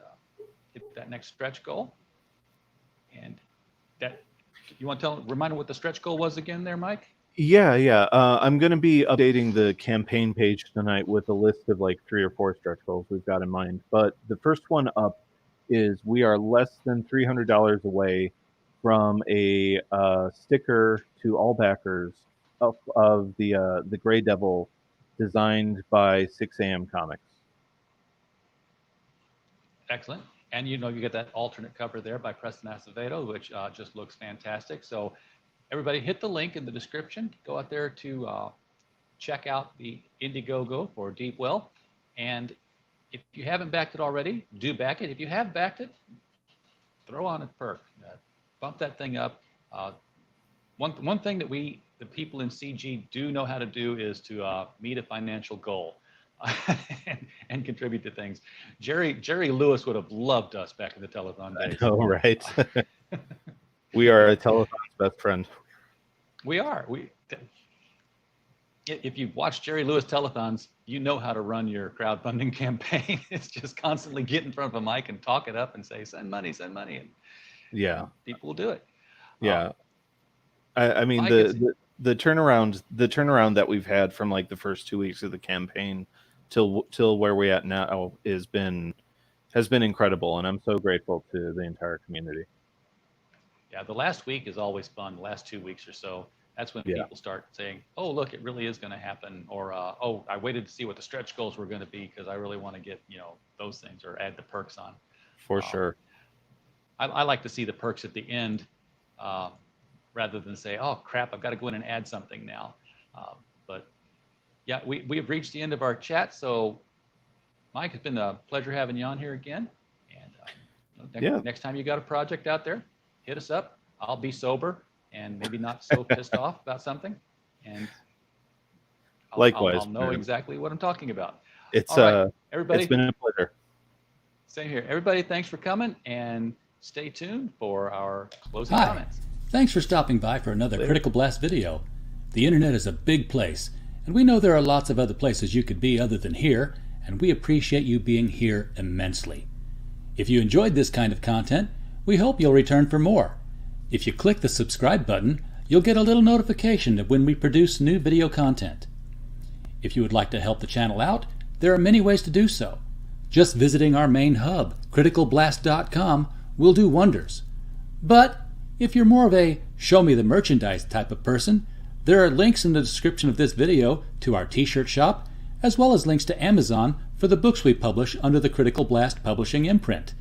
next stretch goal. And that, you want to remind them what the stretch goal was again there, Mike? Yeah. I'm going to be updating the campaign page tonight with a list of like 3 or 4 stretch goals we've got in mind. But the first one up is we are less than $300 away from a sticker to all backers of the Gray Devil designed by 6 AM Comics. Excellent. And you get that alternate cover there by Preston Acevedo, which just looks fantastic. So everybody hit the link in the description. Go out there to check out the Indiegogo for Deepwell. And if you haven't backed it already, do back it. If you have backed it, throw on a perk. Bump that thing up. One thing that the people in CG do know how to do is to meet a financial goal and contribute to things. Jerry Lewis would have loved us back in the telethon days. I know, right? We are a telethon's best friend. We are. If you've watched Jerry Lewis telethons, you know how to run your crowdfunding campaign. It's just constantly get in front of a mic and talk it up and say, send money. And yeah, people will do it. Yeah. I mean, the turnaround that we've had from like the first 2 weeks of the campaign till where we're at now has been incredible, and I'm so grateful to the entire community. Yeah, the last week is always fun. The last 2 weeks or so, that's when people start saying, "Oh, look, it really is going to happen," or "Oh, I waited to see what the stretch goals were going to be because I really want to get those things or add the perks on." For sure. I like to see the perks at the end, rather than say, "Oh crap, I've got to go in and add something now." But yeah, we have reached the end of our chat. So, Mike, it's been a pleasure having you on here again. And next time you got a project out there, hit us up. I'll be sober and maybe not so pissed off about something, and likewise, I'll know exactly what I'm talking about. It's right, everybody. It's been a pleasure. Same here, everybody. Thanks for coming, and stay tuned for our closing comments. Thanks for stopping by for another Critical Blast video. The internet is a big place, and we know there are lots of other places you could be other than here, and we appreciate you being here immensely. If you enjoyed this kind of content, we hope you'll return for more. If you click the subscribe button, you'll get a little notification of when we produce new video content. If you would like to help the channel out, there are many ways to do so. Just visiting our main hub, criticalblast.com, will do wonders. But if you're more of a show me the merchandise type of person, there are links in the description of this video to our t-shirt shop, as well as links to Amazon for the books we publish under the Critical Blast Publishing imprint,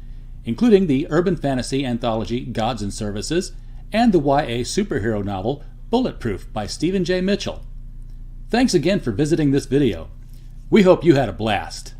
including the urban fantasy anthology Gods and Services and the YA superhero novel Bulletproof by Stephen J. Mitchell. Thanks again for visiting this video. We hope you had a blast.